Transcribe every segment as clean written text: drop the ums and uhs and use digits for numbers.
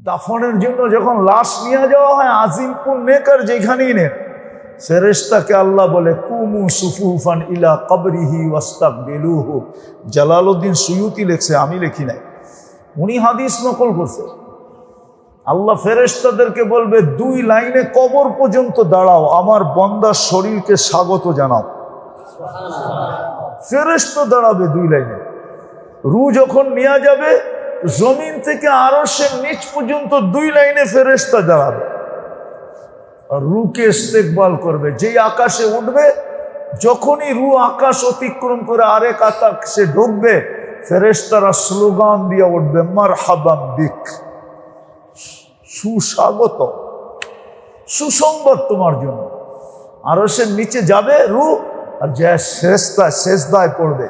দাফনের জন্য যখন লাশ নিয়ে যাওয়া হয় আজিমপুর নেকার যেখানেই নেন, ফেরেশতাকে আল্লাহ বলে কুমু সুফুফান ইলা কবরিহি ওয়াস্তাকবিলুহু। জালালউদ্দিন সুয়ুতি লেখছে, আমি লিখি নাই, উনি হাদিস নকল করছে। আল্লাহ ফেরেশতাদেরকে বলবে 2 লাইনে কবর পর্যন্ত দাঁড়াও, আমার বান্দার শরীরকে স্বাগত জানাও। ফেরেশতা দাঁড়াবে 2 লাইনে। রূহ যখন নিয়ে যাবে জমিন থেকে আরশের নিচ পর্যন্ত 2 লাইনে ফেরেশতা দাঁড়াবে, রূহকে ইস্তেকবাল করবে। যেই আকাশে উঠবে, যখনই রূহ আকাশ অতিক্রম করে আরেক আকাশে ঢুকবে, ফেরেশতারা স্লোগান দিয়ে উঠবে, মারহাবাম বিক, সুস্বাগত, সুসংবাদ তোমার জন্য। আরশের নিচে যাবে রূহ, আর যে সেজদায় পড়বে,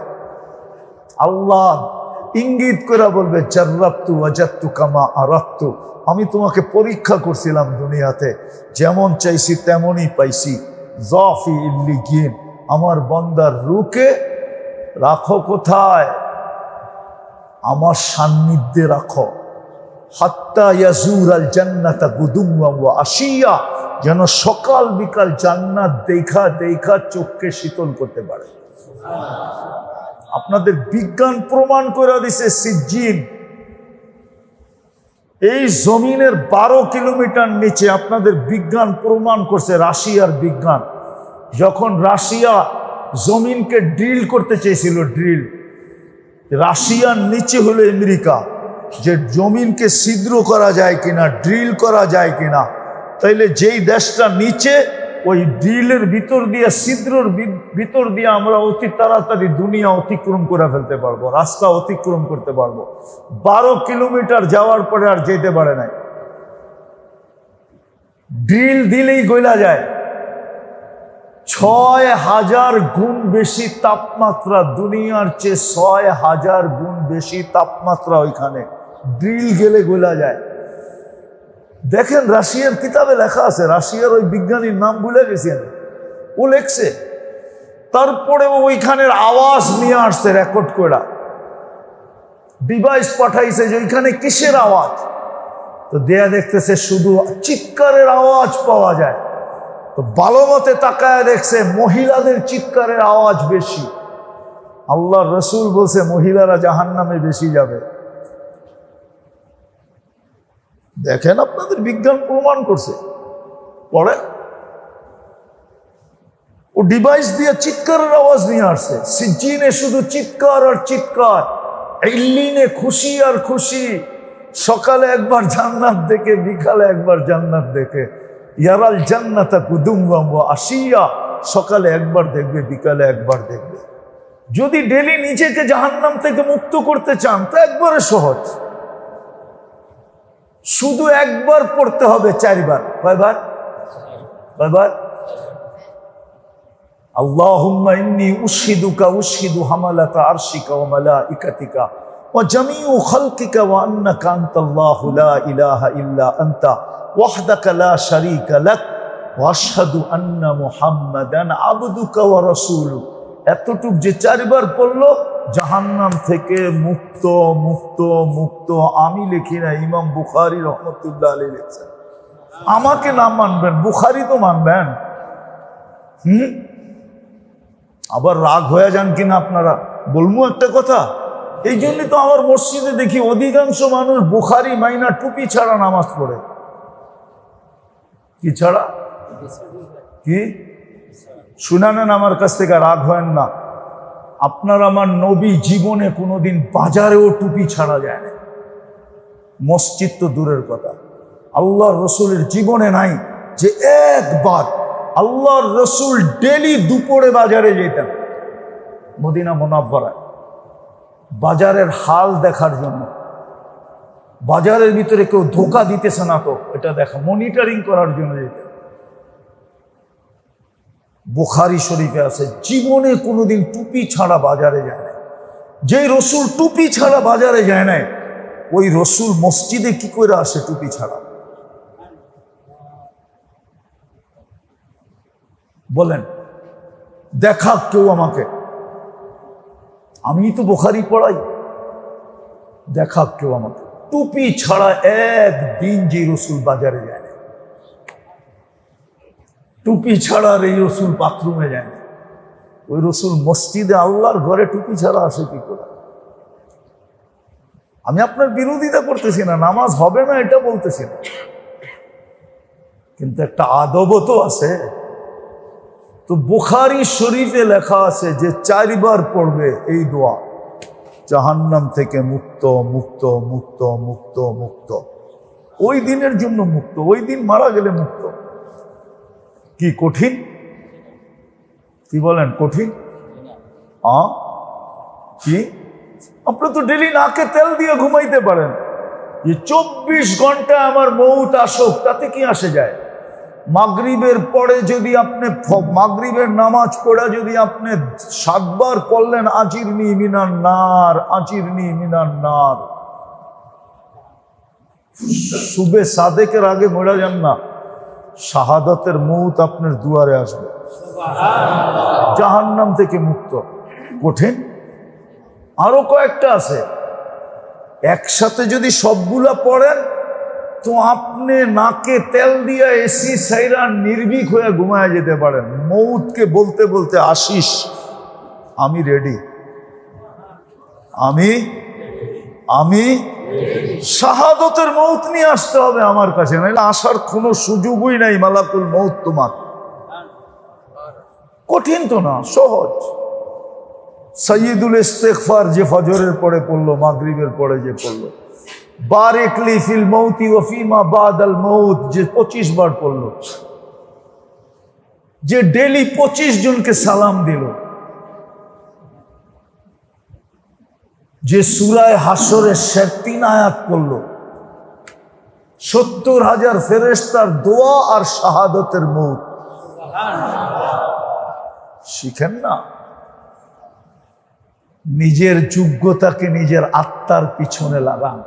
আল্লাহ ইঙ্গিত করে বলবে, জাররাবতু ওয়াজাদতু কামা আরাদতু, আমি তোমাকে পরীক্ষা করছিলাম দুনিয়াতে, যেমন চাইছি তেমনই পাইছি। যাফি ইল্লিগিন, আমার বান্দার রূহকে রাখো কোথায়? আমার সান্নিধ্যে রাখো। হাত্তা ইয়াজুরাল জান্নাতা গুদুওয়া ওয়া আশিয়া, যেন সকাল বিকাল জান্নাত দেখা দেখা চোখকে শীতল করতে পারে। আপনাদের বিজ্ঞান প্রমাণ করে দিছে, সিজ্জিন এই জমিনের 12 কিলোমিটার নিচে, আপনাদের বিজ্ঞান প্রমাণ করছে, রাশিয়ার বিজ্ঞান, যখন রাশিয়া জমিনকে ড্রিল করতে চেয়েছিল, ড্রিল, রাশিয়ার নিচে হলো আমেরিকা, যে জমিনকে ছিদ্র করা যায় কিনা, ড্রিল করা যায় কিনা, তাইলে যেই দেশটা নিচে, ওই ড্রিলের ভিতর দিয়ে, ছিদ্রর ভিতর দিয়ে আমরা অতি তাড়াতাড়ি দুনিয়া অতিক্রম করে ফেলতে পারবো, রাস্তা অতিক্রম করতে পারবো। 12 কিলোমিটার যাওয়ার পরে আর যেতে পারে নাই, ড্রিল দিলেই গলা যায়। 6000 গুণ বেশি তাপমাত্রা, দুনিয়ার চেয়ে 6000 গুণ বেশি তাপমাত্রা ওইখানে, ড্রিল গেলে গলা যায়। দেখেন রাশিয়ার কিতাবে লেখা আছে, রাশিয়ার ওই বিজ্ঞানীর নাম ভুলে গেছি আমি, ও লেখছে। তারপরে ওইখানের আওয়াজ নিয়ে আসছে রেকর্ড করা, ডিভাইস পাঠাইছে যে ওইখানে কিসের আওয়াজ, তো দেয়া দেখতেছে শুধু চিৎকারের আওয়াজ পাওয়া যায়। তো ভালো মতে তাকায় দেখছে মহিলাদের চিৎকারের আওয়াজ বেশি। আল্লাহ রসুল বলছে মহিলারা জাহান্নামে বেশি যাবে। দেখেন আপনাদের বিজ্ঞান প্রমাণ করছে, পরে ও ডিভাইস দিয়ে চিৎকারের আওয়াজ নিয়ে আসছে। সিজ্জিনে শুধু চিৎকার আর চিৎকার, ইল্লিনে খুশি আর খুশি, সকালে একবার জান্নাত দেখে, বিকালে একবার জান্নাত দেখে। ইয়ারাল জান্নাতা কুদুওয়া ওয়া আশিয়া, সকালে একবার দেখবে, বিকালে একবার দেখবে। যদি ডেলি নিজেকে জাহান্নাম থেকে মুক্ত করতে চান তো একবারে সহজ, শুধু একবার পড়তে হবে 4 বার। কয়বার? আল্লাহুম্মা ইন্নী উশহিদুকা উশহিদু হামালাতা আরশিকা ওয়া মালাইকাতিকা ওয়া জামিউ খালকিকা ওয়া আন্নাকা আনতাল্লাহু লা ইলাহা ইল্লা আনতা ওয়াহদাকা লা শারীকা লাক ওয়া আশহাদু আন্না মুহাম্মাদান আবদুকা ওয়া রাসূলুক। এতটুক যে 4 বার পড়লো জাহান্নাম থেকে মুক্ত মুক্ত মুক্ত। আমি লিখি না, ইমাম বুখারী রহমতুল্লাহ আলাইহি লিখছেন। আমাকে না মানবেন, বুখারী তো মানবেন। আবার রাগ হয়ে যান কিনা আপনারা, বলবো একটা কথা। এই জন্যই তো আমার মসজিদে দেখি অধিকাংশ মানুষ বুখারী মাইনা টুপি ছাড়া নামাজ পড়ে। কি ছাড়া? কি শুনে নেন আমার কাছ থেকে, রাগ হয় না। আপনার আমার নবী জীবনে কোনোদিন বাজারেও টুপি ছাড়া যায় না, মসজিদ তো দূরের কথা। আল্লাহর রসুলের জীবনে নাই যে একবার। আল্লাহর রসুল ডেলি দুপুরে বাজারে যেতেন, মদিনা মুনাওয়ারায়, বাজারের হাল দেখার জন্য। বাজারের ভিতরে কেউ ধোঁকা দিতেছে না তো এটা দেখা, মনিটরিং করার জন্য যেতেন। বুখারী শরীফে আছে জীবনে কোনোদিন টুপি ছাড়া বাজারে যায় না। যেই রসুল টুপি ছাড়া বাজারে যায় না, ওই রসুল মসজিদে কি করে আসে টুপি ছাড়া? বলেন, দেখা কেউ আমাকে, আমি তো বুখারী পড়াই, দেখা কেউ আমাকে। টুপি ছাড়া একদিন যে রসুল বাজারে যায় না, টুপি ছাড়া আর এই রসুল বাথরুমে যায় না, ওই রসুল মসজিদে আল্লাহর ঘরে টুপি ছাড়া আসে কি করে? আমি আপনার বিরোধিতা করতেছি না, নামাজ হবে না এটা বলতেছি না, কিন্তু একটা আদবও তো আছে। তো বুখারী শরীফে লেখা আছে যে 4 বার পড়বে এই দোয়া, জাহান্নাম থেকে মুক্ত মুক্ত মুক্ত মুক্ত মুক্ত, ওই দিনের জন্য মুক্ত, ওই দিন মারা গেলে মুক্ত। কি কঠিন? কি বলেন কঠিন? কি আপনি তো ডেলি নাকে তেল দিয়ে ঘুমাইতে পারেন, যে 24 ঘন্টা আমার মৌত আসুক তাতে কি আসে যায়? মাগরিবের পরে যদি আপনি মাগরিবের নামাজ পড়া যদি আপনি 7 বার পড়লেন আজিরনি মিনান নার, আজিরনি মিনান নার, সুবে সাদেকের আগে মরা যান না, শাহাদাতের মৌত আপনার দুয়ারে আসবে, জাহান্নাম থেকে মুক্ত। কঠিন? আরো কয়েকটা আছে, একসাথে যদি সবগুলা পড়েন তো আপনি নাকে তেল দিয়ে এসি সাইরা নির্ভীক হয়ে ঘুমায় যেতে পারেন, মৌতকে বলতে বলতে আসিস আমি রেডি, আমি আমি শাহাদতের মৌত নিয়ে আসতে হবে আমার কাছে, নাহলে আসার কোনো সুযোগই নাই মালাকুল মৌত তোমার। কঠিন তো না, সহজ। সাইয়্যিদুল ইস্তিগফার যে ফজরের পরে পড়লো, মাগরিবের পরে যে পড়লো, বারিক লি ফিল মৌতি ওয়া ফিমা বাদাল মৌত যে 25 বার পড়লো, যে ডেলি 25 জনকে সালাম দিল, যে সূরায়ে হাসরের 3 আয়াত পড়লো, 70,000 ফেরেশতার দোয়া আর শাহাদতের মৌত। শিখেন না, নিজের যোগ্যতাকে নিজের আত্মার পিছনে লাগান,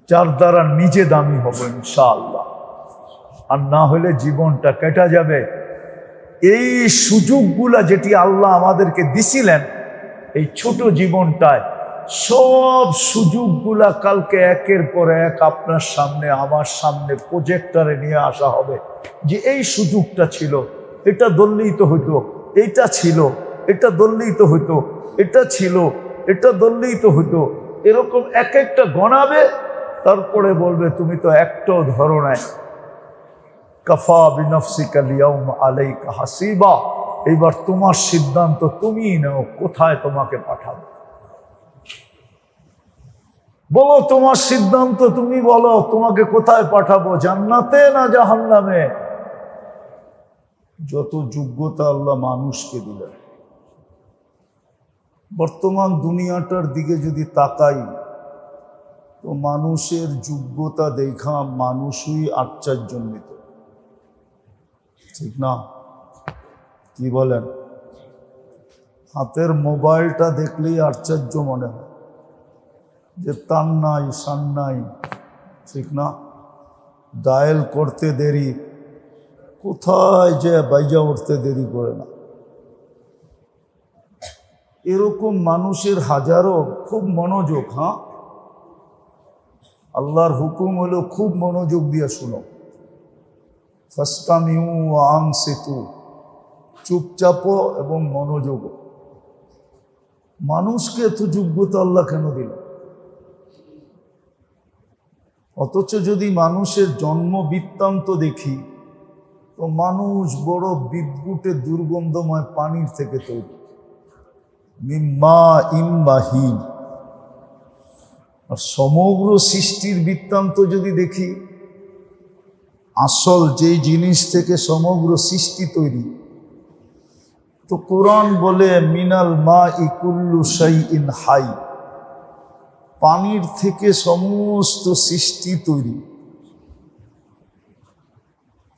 যার দ্বারা নিজে দামি হব ইনশাআল্লাহ, আর না হলে জীবনটা কেটে যাবে। এই সুযোগগুলা যেটি আল্লাহ আমাদেরকে দিছিলেন এই ছোট জীবনটায়, সব সুযোগগুলা কালকে একের পর এক আপনার সামনে আমার সামনে প্রজেক্টরে নিয়ে আসা হবে, যে এই সুযোগটা ছিল, এটা ধরলেই তো হইতো, এইটা ছিল, এটা ধরলেই তো হইতো, এটা ছিল, এটা ধরলেই তো হইতো, এরকম এক একটা গণাবে, তারপরে বলবে তুমি তো একটাও ধরো নাই। কাফা বিনফসিকা লিয়াউম আলাইকা হাসিবা, এইবার তোমার সিদ্ধান্ত তুমিই নাও, কোথায় তোমাকে পাঠাবো। বলো তোমার সিদ্ধান্ত, তুমি বলো তোমাকে কোথায় পাঠাবো, জান্নাতে না জাহান্নামে। যত যোগ্যতা আল্লাহ মানুষকে দিলেন, বর্তমান দুনিয়াটার দিকে যদি তাকাই তো মানুষের যোগ্যতা দেখা মানুষই আশ্চর্যান্বিত, ঠিক না? কি বলেন? হাতের মোবাইলটা দেখলেই আশ্চর্য মনে হয় যে তার নাই সান নাই, ঠিক না? ডায়াল করতে দেরি, কোথায় যে বাইজা উঠতে দেরি করে না। এরকম মানুষের হাজারো, খুব মনোযোগ, হ্যাঁ আল্লাহর হুকুম হলো খুব মনোযোগ দিয়ে শুনো, ফাসতামিউ ওয়া আনসিতু, চুপচাপও এবং মনোযোগ। মানুষকে এত যোগ্যতা আল্লাহ কেন দিল? অথচ যদি মানুষের জন্ম বৃত্তান্ত দেখি তো মানুষ বড় বিদ্যুটে দুর্গন্ধময় পানির থেকে তৈরি, মিম্মা ইম্মাহিন। আর সমগ্র সৃষ্টির বৃত্তান্ত যদি দেখি, আসল যেই জিনিস থেকে সমগ্র সৃষ্টি তৈরি, তো কোরআন বলে মিনাল মা ইকুল্লু শাইইন হাই, পানির থেকে সমস্ত সৃষ্টি তৈরি।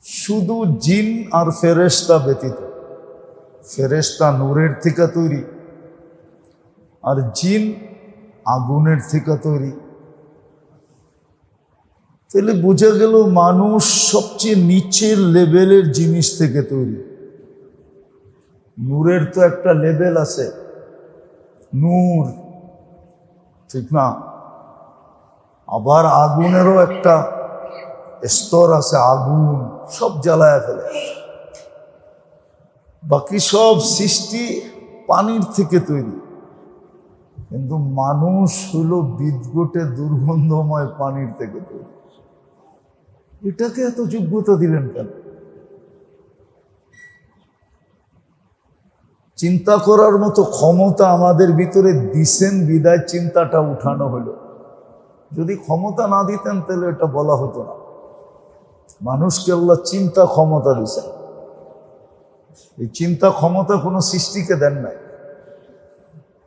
শুধু জিন আর ফেরেশতা ব্যতীত, ফেরেশতা নূরের থেকে তৈরি আর জিন আগুনের থেকে তৈরি। তাহলে বোঝা গেল মানুষ সবচেয়ে নিচের লেভেলের জিনিস থেকে তৈরি। নূরের তো একটা লেভেল আছে, নূর, ঠিক না? আবার আগুনেরও একটা স্তর আছে, আগুন সব জ্বালায় ফেলে। বাকি সব সৃষ্টি পানির থেকে তৈরি, কিন্তু মানুষ হলো বিদঘটে দুর্গন্ধময় পানির থেকে তৈরি। এটাকে এত যোগ্যতা দিলেন কেন? চিন্তা করার মতো ক্ষমতা আমাদের ভিতরে দিছেন বিদায় চিন্তাটা উঠানো হলো। যদি ক্ষমতা না দিতেন তাহলে এটা বলা হতো না। মানুষকে আল্লাহ চিন্তা ক্ষমতা দিছেন। এই চিন্তা ক্ষমতা কোনো সৃষ্টিকে দেন নাই।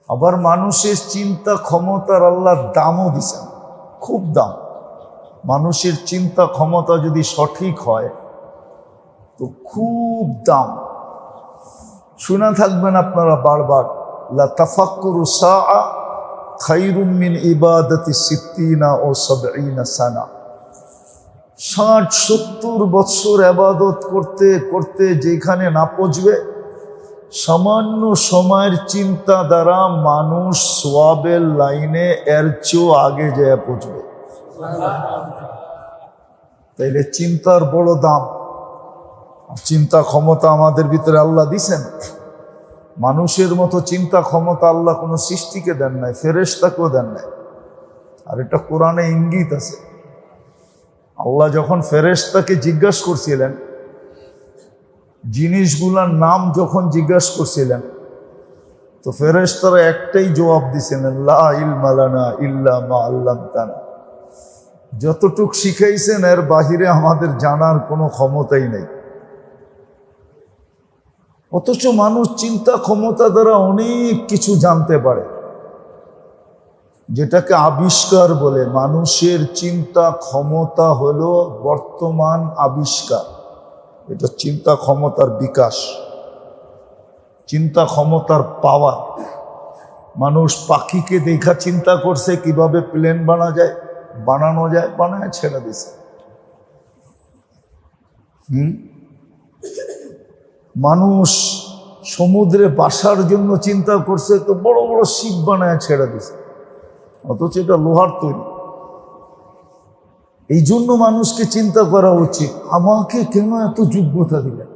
আবার মানুষের চিন্তা ক্ষমতার আল্লাহ দামও দিছেন, খুব দাম। মানুষের চিন্তা ক্ষমতা যদি সঠিক হয় তো খুব দাম। শুনে থাকবেন আপনারা বারবার, লা তাফাক্কুরু সাআ খায়রুম মিন ইবাদাতি সিত্তিনা ও সাবঈনা সানা। 60-70 বৎসর ইবাদত করতে করতে যেখানে না পৌঁছবে, সামান্য সময়ের চিন্তা দ্বারা মানুষ সওয়াবের লাইনে এর চেয়েও আগে যেয়ে পৌঁছবে। তাইলে চিন্তার বড় দাম। চিন্তা ক্ষমতা আমাদের ভিতরে আল্লাহ দিছেন। মানুষের মতো চিন্তা ক্ষমতা আল্লাহ কোনো সৃষ্টিকে দেন নাই, ফেরেশতাকেও দেন নাই। আর এটা কোরআনে ইঙ্গিত আছে। আল্লাহ যখন ফেরেশতাকে জিজ্ঞাসা করছিলেন, জিনিসগুলার নাম যখন জিজ্ঞাসা করছিলেন, তো ফেরেশতারা একটাই জবাব দিছিলেন, লা ইলমা লানা ইল্লা মা আল্লামতানা। যতটুক শিখাইছেন এর বাহিরে আমাদের জানার কোনো ক্ষমতাই নেই। অথচ মানুষ চিন্তা ক্ষমতা দ্বারা অনেক কিছু জানতে পারে, যেটাকে আবিষ্কার বলে। মানুষের চিন্তা ক্ষমতা হলো বর্তমান আবিষ্কার। এটা চিন্তা ক্ষমতার বিকাশ, চিন্তা ক্ষমতার পাওয়ার। মানুষ পাখিকে দেখা চিন্তা করছে কিভাবে প্লেন বানানো যায়, বানায় ছেড়ে দিছে। মানুষ সমুদ্রে বাসার জন্য চিন্তা করছে, তো বড় বড় শিপ বানায় ছেড়ে দিছে, অথচ এটা লোহার তৈরি। এই জন্য মানুষকে চিন্তা করা উচিত, আমাকে কেন এত যোগ্যতা দিলেন?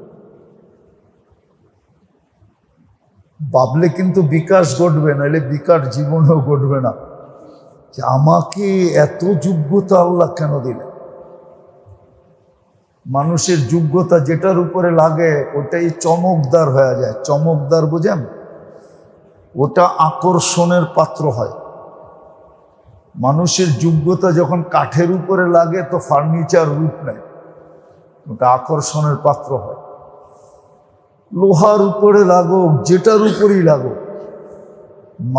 ভাবলে কিন্তু বিকাশ ঘটবে, নাহলে বিকাশ জীবনেও ঘটবে না। যে আমাকে এত যোগ্যতা আল্লাহ কেন দিলেন? মানুষের যোগ্যতা যেটার উপরে লাগে ওটাই চমকদার হয়ে যায়। চমকদার বুঝেন? ওটা আকর্ষণের পাত্র হয়। মানুষের যোগ্যতা যখন কাঠের উপরে লাগে তো ফার্নিচার রূপ নেয়, ওটা আকর্ষণের পাত্র হয়। লোহার উপরে লাগুক, যেটার উপরেই লাগুক,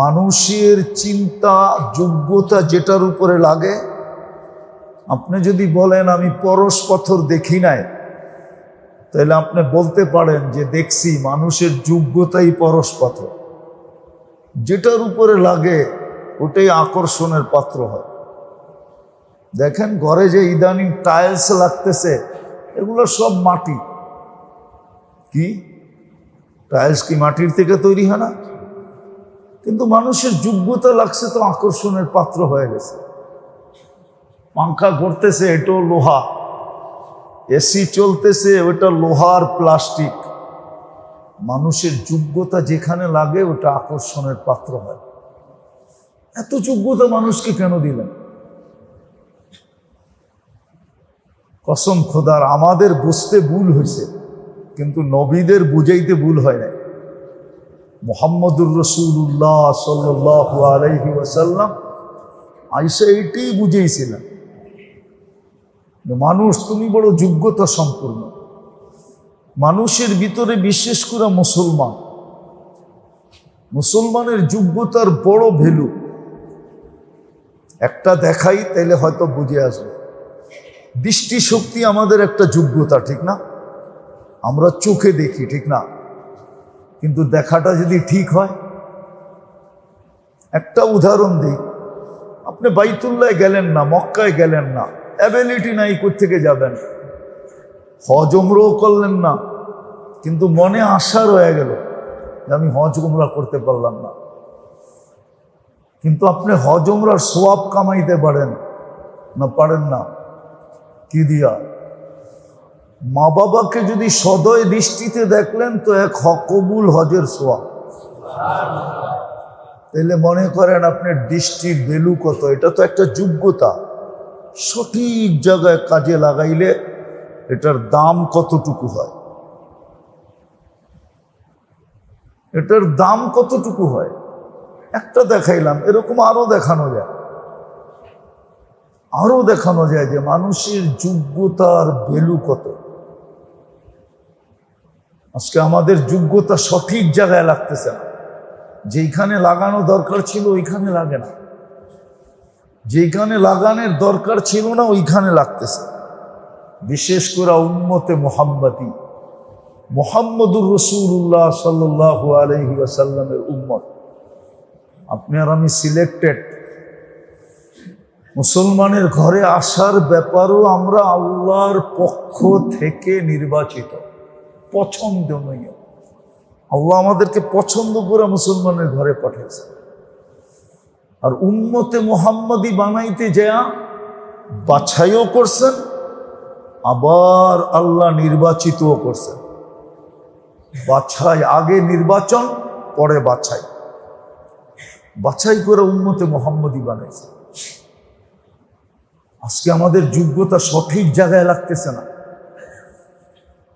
মানুষের চিন্তা যোগ্যতা যেটার উপরে লাগে। আপনি যদি বলেন আমি পরশ পাথর দেখি নাই, তাহলে আপনি বলতে পারেন যে দেখছি, মানুষের যোগ্যতাই পরশ পাথর। যেটার উপরে লাগে ওটাই আকর্ষণের পাত্র হয়। দেখেন ঘরে যে ইদানিং টাইলস লাগতেছে, এগুলো সব মাটি। কি টাইলস কি মাটির থেকে তৈরি হয় না? কিন্তু মানুষের যোগ্যতা লাগছে তো আকর্ষণের পাত্র হয়ে গেছে। পাঙ্খা ঘুরতেছে, এটাও লোহা। এসি চলতেছে, ওটা লোহার প্লাস্টিক। মানুষের যোগ্যতা যেখানে লাগে ওটা আকর্ষণের পাত্র হয়। এত যোগ্যতা মানুষকে কেন দিলেন? কসম খোদার, আমাদের বুঝতে ভুল হয়েছে, কিন্তু নবীদের বুঝাইতে ভুল হয় নাই। মুহাম্মদুর রাসূলুল্লাহ সাল্লাল্লাহু আলাইহি ওয়াসাল্লাম আয়েশা এইটাই বুঝিয়েছিলেন, মানুষ তুমি বড় যোগ্যতা সম্পূর্ণ। মানুষের ভিতরে বিশেষ করে মুসলমানের যোগ্যতার বড় ভ্যালু। একটা দেখাই তাইলে হয়তো বুঝে আসবে। দৃষ্টিশক্তি আমাদের একটা যোগ্যতা, ঠিক না? আমরা চোখে দেখি, ঠিক না? কিন্তু দেখাটা যদি ঠিক হয়, একটা উদাহরণ দিই। আপনি বাইতুল্লায় গেলেন না, মক্কায় গেলেন না, অ্যাবিলিটি নাই, কোত্থেকে যাবেন? হজ উমরাও করলেন না, কিন্তু মনে আশা রয়ে গেল যে আমি হজ উমরা করতে পারলাম না। কিন্তু আপনি হজ উমরার সওয়াব কামাইতে পারেন, না পারেন না? কি দিয়া? মা বাবাকে যদি সদয় দৃষ্টিতে দেখলেন তো এক কবুল হজের সোয়া। তাহলে মনে করেন আপনার দৃষ্টির ভ্যালু কত। এটা তো একটা যোগ্যতা, সঠিক জায়গায় কাজে লাগাইলে এটার দাম কতটুকু হয়, এটার দাম কতটুকু হয়। একটা দেখাইলাম, এরকম আরো দেখানো যায়, আরো দেখানো যায় যে মানুষের যোগ্যতার ভ্যালু কত। আজকে আমাদের যোগ্যতা সঠিক জায়গায় লাগতেছে না, যেইখানে লাগানো দরকার ছিল ওইখানে লাগে না, যেইখানে লাগানোর দরকার ছিল না ওইখানে লাগতেছে। বিশেষ করে উম্মতে মুহাম্মদী, মুহাম্মদুর রাসূলুল্লাহ সাল্লাল্লাহু আলাইহি ওয়াসাল্লামের উম্মত। আপনি আর আমি সিলেক্টেড। মুসলমানের ঘরে আসার ব্যাপারও আমরা আল্লাহর পক্ষ থেকে নির্বাচিত, পছন্দনীয়। আল্লাহ আমাদেরকে পছন্দ করে মুসলমানের ঘরে পাঠিয়েছে। আর উম্মতে মুহাম্মদী বানাইতে যা বাছাইও করছেন, আবার আল্লাহ নির্বাচিতও করছেন। বাছাই আগে, নির্বাচন পরে বাছাই। বাছাই করে উম্মতে মুহাম্মদী বানাইছে। আজকে আমাদের যোগ্যতা সঠিক জায়গায় লাগতেছে না,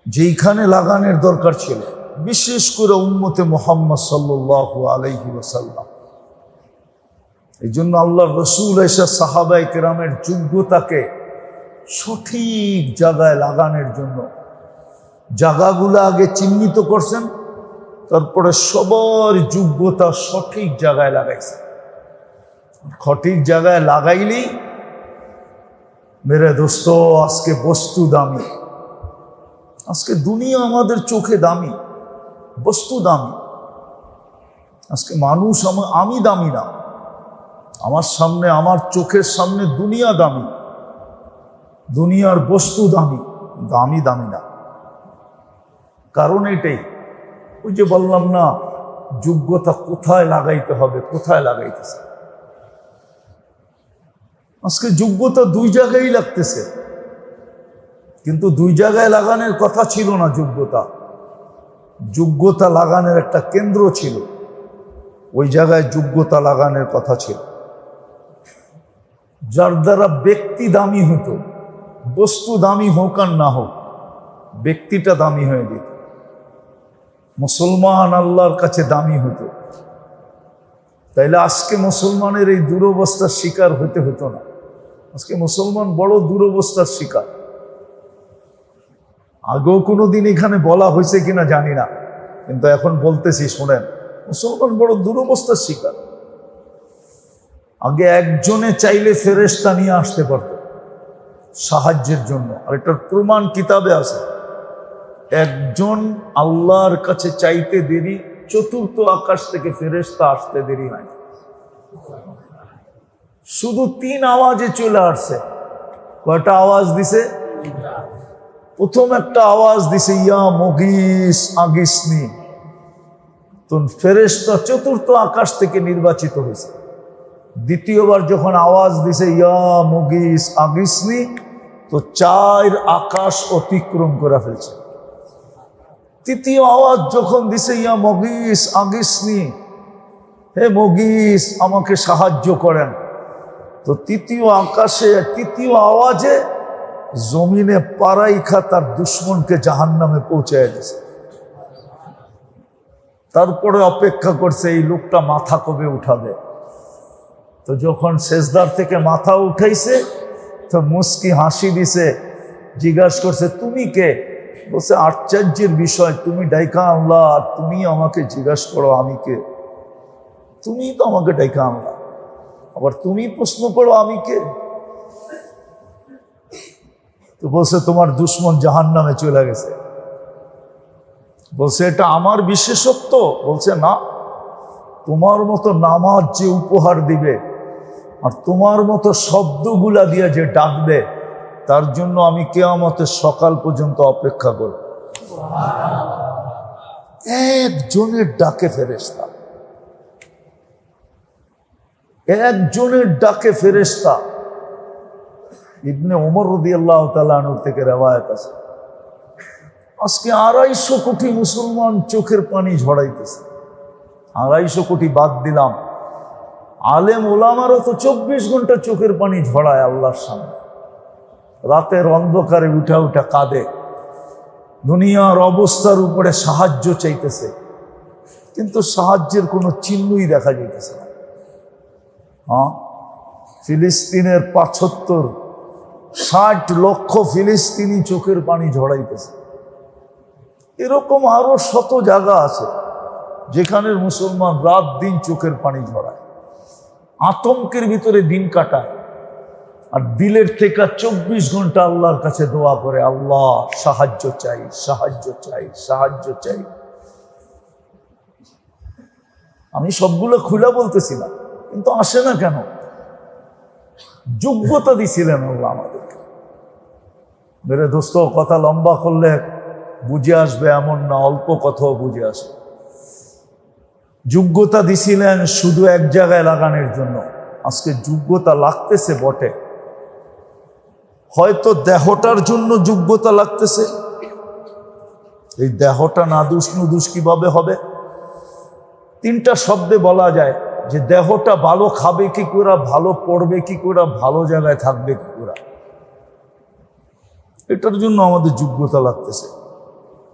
যেইখানে লাগানোর দরকার ছিল। বিশেষ করে উম্মতে মুহাম্মদ সাল্লাল্লাহু আলাইহি ওয়াসাল্লাম। এই জন্য আল্লাহর রাসূল এসে সাহাবায়ে কেরামের যোগ্যতাকে সঠিক জায়গায় লাগানোর জন্য জায়গাগুলো আগে চিহ্নিত করছেন, তারপরে সবার যোগ্যতা সঠিক জায়গায় লাগাইছে। সঠিক জায়গায় লাগাইলেই মেরে দোস্ত, আজকে বস্তু দামি, আজকে দুনিয়া আমাদের চোখে দামি, বস্তু দামি। আজকে মানুষ আমি দামি না, আমার সামনে, আমার চোখের সামনে দুনিয়া দামি, দুনিয়ার বস্তু দামি, দামি দামি না। কারণ এটাই, ওই যে বললাম না, যোগ্যতা কোথায় লাগাইতে হবে, কোথায় লাগাইতেছে। আজকে যোগ্যতা দুই জায়গায় লাগতেছে, কিন্তু দুই জায়গায় লাগানোর কথা ছিল না। যোগ্যতা, যোগ্যতা লাগানোর একটা কেন্দ্র ছিল, ওই জায়গায় যোগ্যতা লাগানোর কথা ছিল, যার দ্বারা ব্যক্তি দামি হতো। বস্তু দামি হোক আর না হোক, ব্যক্তিটা দামি হয়ে যেত। মুসলমান আল্লাহর কাছে দামি হতো। তাইলে আজকে মুসলমানের এই দুরবস্থার শিকার হতে হতো না। আজকে মুসলমান বড় দুরবস্থার শিকার। আগেও কোনোদিন এখানে বলা হয়েছে কিনা জানি না, কিন্তু এখন বলতেছি, শোনেন, মুসলমান বড় দুরবস্থার শিকার। আগে একজনে চাইলে ফেরেশতা নিয়ে আসতে পারত সাহায্যের জন্য, আর এটার প্রমাণ কিতাবে আছে। একজন আল্লাহর কাছে চাইতে দেরি, চতুর্থ আকাশ থেকে ফেরেশতা আসতে দেরি হয়। শুধু 3 আওয়াজে চলে আসছে। কয়টা আওয়াজ দিছে? প্রথম একটা আওয়াজ দিছে, ইয়া মুগিস আগিসনি। তো ফেরেশতা চতুর্থ আকাশ থেকে নির্বাচিত হয়েছে। দ্বিতীয়বার যখন আওয়াজ দিছে ইয়া মুগিস আগিসনি, তো 4 আকাশ অতিক্রম করে ফেলছে। তৃতীয় আওয়াজ যখন দিছে ইয়া মুগিস আগিসনি, হে মুগিস আমাকে সাহায্য করেন, তো তৃতীয় আকাশে, তৃতীয় আওয়াজে জমিনে পারাইখা তার দুশ্মনকে জাহান্নামে পৌঁছায় দিছে। তারপরে অপেক্ষা করছে এই লোকটা মাথা কবে উঠাবে। তো যখন সেজদার থেকে মাথা উঠাইছে, তো মুস্কি হাসি দিছে, জিজ্ঞাসা করছে তুমি কে? বলছে আশ্চর্যের বিষয়, তুমি ডাইকা আনলা আর তুমি আমাকে জিজ্ঞাসা করো আমি কে? তুমি তো আমাকে ডাইকা আনলা, আবার তুমি প্রশ্ন করো আমি কে? তো বলছে তোমার দুশ্মন জাহান্নামে চলে গেছে। বলছে এটা আমার বিশেষত্ব? বলছে না, তোমার মতো নামাজ যে উপহার দিবে আর তোমার মতো শব্দগুলা দিয়ে যে ডাকবে, তার জন্য আমি কিয়ামতের সকাল পর্যন্ত অপেক্ষা করব। একজনের ডাকে ফেরেশতা, একজনের ডাকে ফেরেশতা। ইবনে ওমর রাদিয়াল্লাহু তাআলা আনহু থেকে রিওয়ায়াত আছে, আজকে 250 কোটি মুসলমান চোখের পানি ঝরাইতেছে। 250 কোটি বাদ দিলাম, আলেম ওলামারও তো 24 ঘন্টা চোখের পানি ঝরায় আল্লাহর সামনে। রাতের অন্ধকারে উঠা উঠা কাঁদে, দুনিয়ার অবস্থার উপরে সাহায্য চাইতেছে, কিন্তু সাহায্যের কোনো চিহ্নই দেখা যাইতেছে না। হ্যাঁ, ফিলিস্তিনের 60 লক্ষ ফিলিস্তিনি চোখের পানি ঝরাইতেছে। এরকম আরো শত জায়গা আছে যেখানে মুসলমান রাত দিন চোখের পানি ঝরায়, আতঙ্কের ভিতরে দিন কাটায়, আর দিলের থেকে 24 ঘন্টা আল্লাহর কাছে দোয়া করে, আল্লাহ সাহায্য চাই, সাহায্য চাই, সাহায্য চাই। আমি সবগুলো খুলে বলতেছি না, কিন্তু আসে না কেন? যোগ্যতা দিছিলেন আল্লাহ আমাদেরকে। মেরে দোস্ত, কথা লম্বা করলে বুঝে আসবে এমন না, অল্প কথাও বুঝে আসে। যোগ্যতা দিছিলেন শুধু এক জায়গায় লাগানোর জন্য। আজকে যোগ্যতা লাগতেছে বটে, হয়তো দেহটার জন্য যোগ্যতা লাগতেছে। এই দেহটা নাদুস নুদুস কিভাবে হবে? 3টা শব্দে বলা যায় যে দেহটা ভালো খাবে কি করে, ভালো পড়বে কি করে, ভালো জায়গায় থাকবে কি করে। এটার জন্য আমাদের যোগ্যতা লাগতেছে।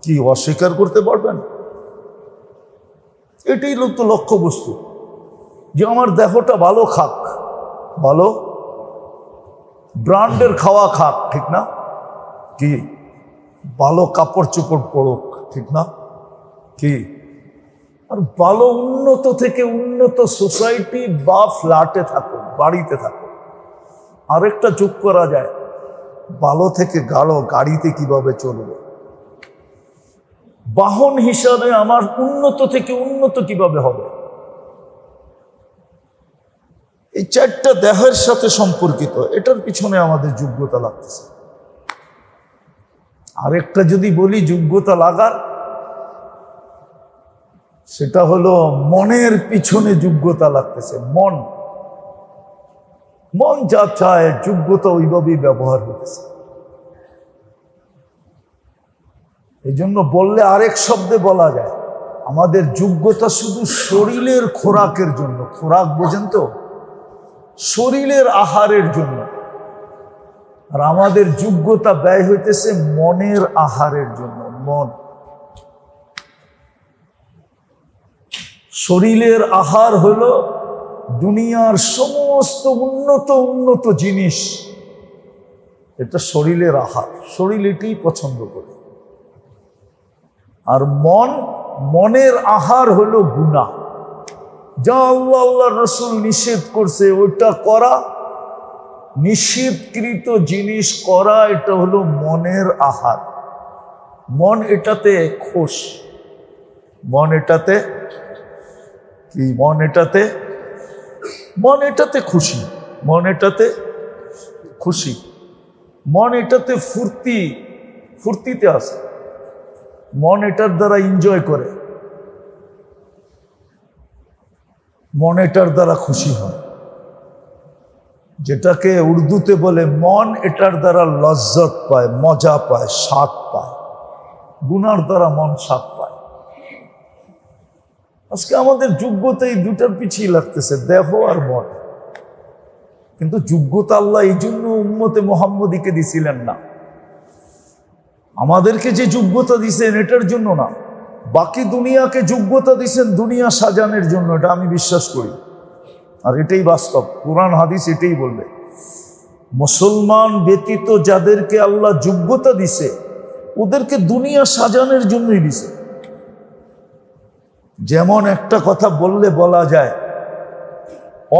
কি অস্বীকার করতে পারবেন? এটাই তো লক্ষ্য বস্তু, যে আমার দেহটা ভালো খাক, ভালো ব্র্যান্ডের খাওয়া খাক, ঠিক না? কি ভালো কাপড় চোপড় পড়ুক, ঠিক না? কি আর ভালো উন্নত থেকে উন্নত সোসাইটি বা ফ্ল্যাটে থাকুক, বাড়িতে থাকুক। আরেকটা যোগ করা যায়, ভালো থেকে গাড়িতে কিভাবে চলবে, বাহন হিসাবে আমার উন্নত থেকে উন্নত কিভাবে হবে। এই 4টা দেহের সাথে সম্পর্কিত, এটার পিছনে আমাদের যোগ্যতা লাগতেছে। আরেকটা যদি বলি যোগ্যতা লাগার, সেটা হলো মনের পিছনে যোগ্যতা লাগতেছে। মন যা চায় যোগ্যতা ওইভাবেই ব্যবহার হতেছে। এই জন্য বললে আরেক শব্দে বলা যায়, আমাদের যোগ্যতা শুধু শরীরের খোরাকের জন্য, খোরাক বোঝেন তো, শরীরের আহারের জন্য। আর আমাদের যোগ্যতা ব্যয় হইতেছে মনের আহারের জন্য। শরীরের আহার হলো দুনিয়ার সমস্ত উন্নত জিনিস, এটা শরীরের আহার। শরীর এটাই পছন্দ করে। আর মনের আহার হলো গুনাহ, যা আল্লাহ রসুল নিষেধ করছে ওইটা করা, নিষিদ্ধকৃত জিনিস করা, এটা হলো মনের আহার। মন এটাতে খুশ, মন এটাতে কি, মন এটাতে খুশি, মন এটাতে খুশি, মন এটাতে ফুর্তিতে আছে, মন এটার দ্বারা এনজয় করে, মন এটার দ্বারা খুশি হয়। যেটাকে উর্দুতে বলে মন এটার দ্বারা লজ্জত পায়, মজা পায়, স্বাদ পায়। গুনার দ্বারা মন স্বাদ পায়। আজকে আমাদের যোগ্যতা এই দুটার পিছিয়ে লাগতেছে, দেহ আর মন। কিন্তু যোগ্যতা আল্লাহ এই জন্য উম্মতে মুহাম্মদীকে দিছিলেন না। আমাদেরকে যে যোগ্যতা দিছেন এটার জন্য না, বাকি দুনিয়াকে যোগ্যতা দিছেন দুনিয়া সাজানোর জন্য। এটা আমি বিশ্বাস করি, আর এটাই বাস্তব। কোরআন হাদিস এটাই বলবে। মুসলমান ব্যতীত যাদেরকে আল্লাহ যোগ্যতা দিছে ওদেরকে দুনিয়া সাজানোর জন্যই দিছে। যেমন একটা কথা বললে বলা যায়,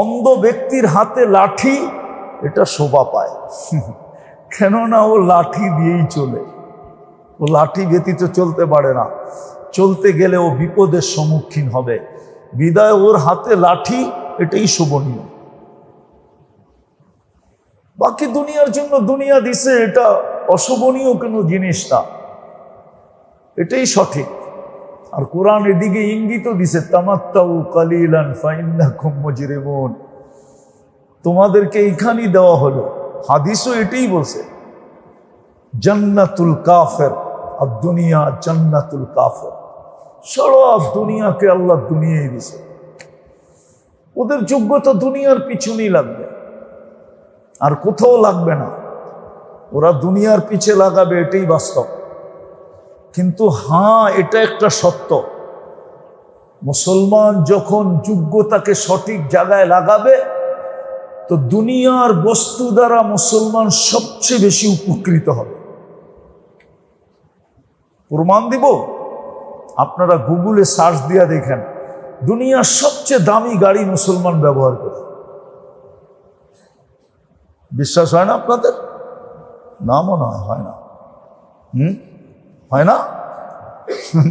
অন্ধ ব্যক্তির হাতে লাঠি, এটা শোভা পায়, কেননা ও লাঠি দিয়েই চলে। ও লাঠি ব্যতীত চলতে পারে না, চলতে গেলে ও বিপদের সম্মুখীন হবে। বিদায় ওর হাতে লাঠি, এটাই শোভনীয়। বাকি দুনিয়ার জন্য দুনিয়া দিছে, এটা অশোভনীয় কোনো জিনিস না, এটাই সঠিক। আর কোরআন এদিকে ইঙ্গিত দিছে, তামাত্তাউ কালিলান ফাইন্নাকুম মুজরিমুন। তোমাদেরকে এইখানেই দেওয়া হলো হাদিসও এটাই বলছে, জান্নাতুল কাফের আর দুনিয়া জান্নাতুল কাফের। সব দুনিয়াকে আল্লাহ দুনিয়ায় দিছে। ওদের যোগ্যতা দুনিয়ার পিছনেই লাগবে, আর কোথাও লাগবে না। ওরা দুনিয়ার পিছে লাগাবে, এটাই বাস্তব। কিন্তু হ্যাঁ, এটা একটা সত্য, মুসলমান যখন যোগ্যতাকে সঠিক জায়গায় লাগাবে তো দুনিয়ার বস্তু দ্বারা মুসলমান সবচেয়ে বেশি উপকৃত হবে। প্রমাণ দিব, আপনারা গুগলে সার্চ দিয়া দেখেন, দুনিয়ার সবচেয়ে দামি গাড়ি মুসলমান ব্যবহার করে। বিশ্বাস হয় না আপনাদের? না, মনে হয় না। হয় না?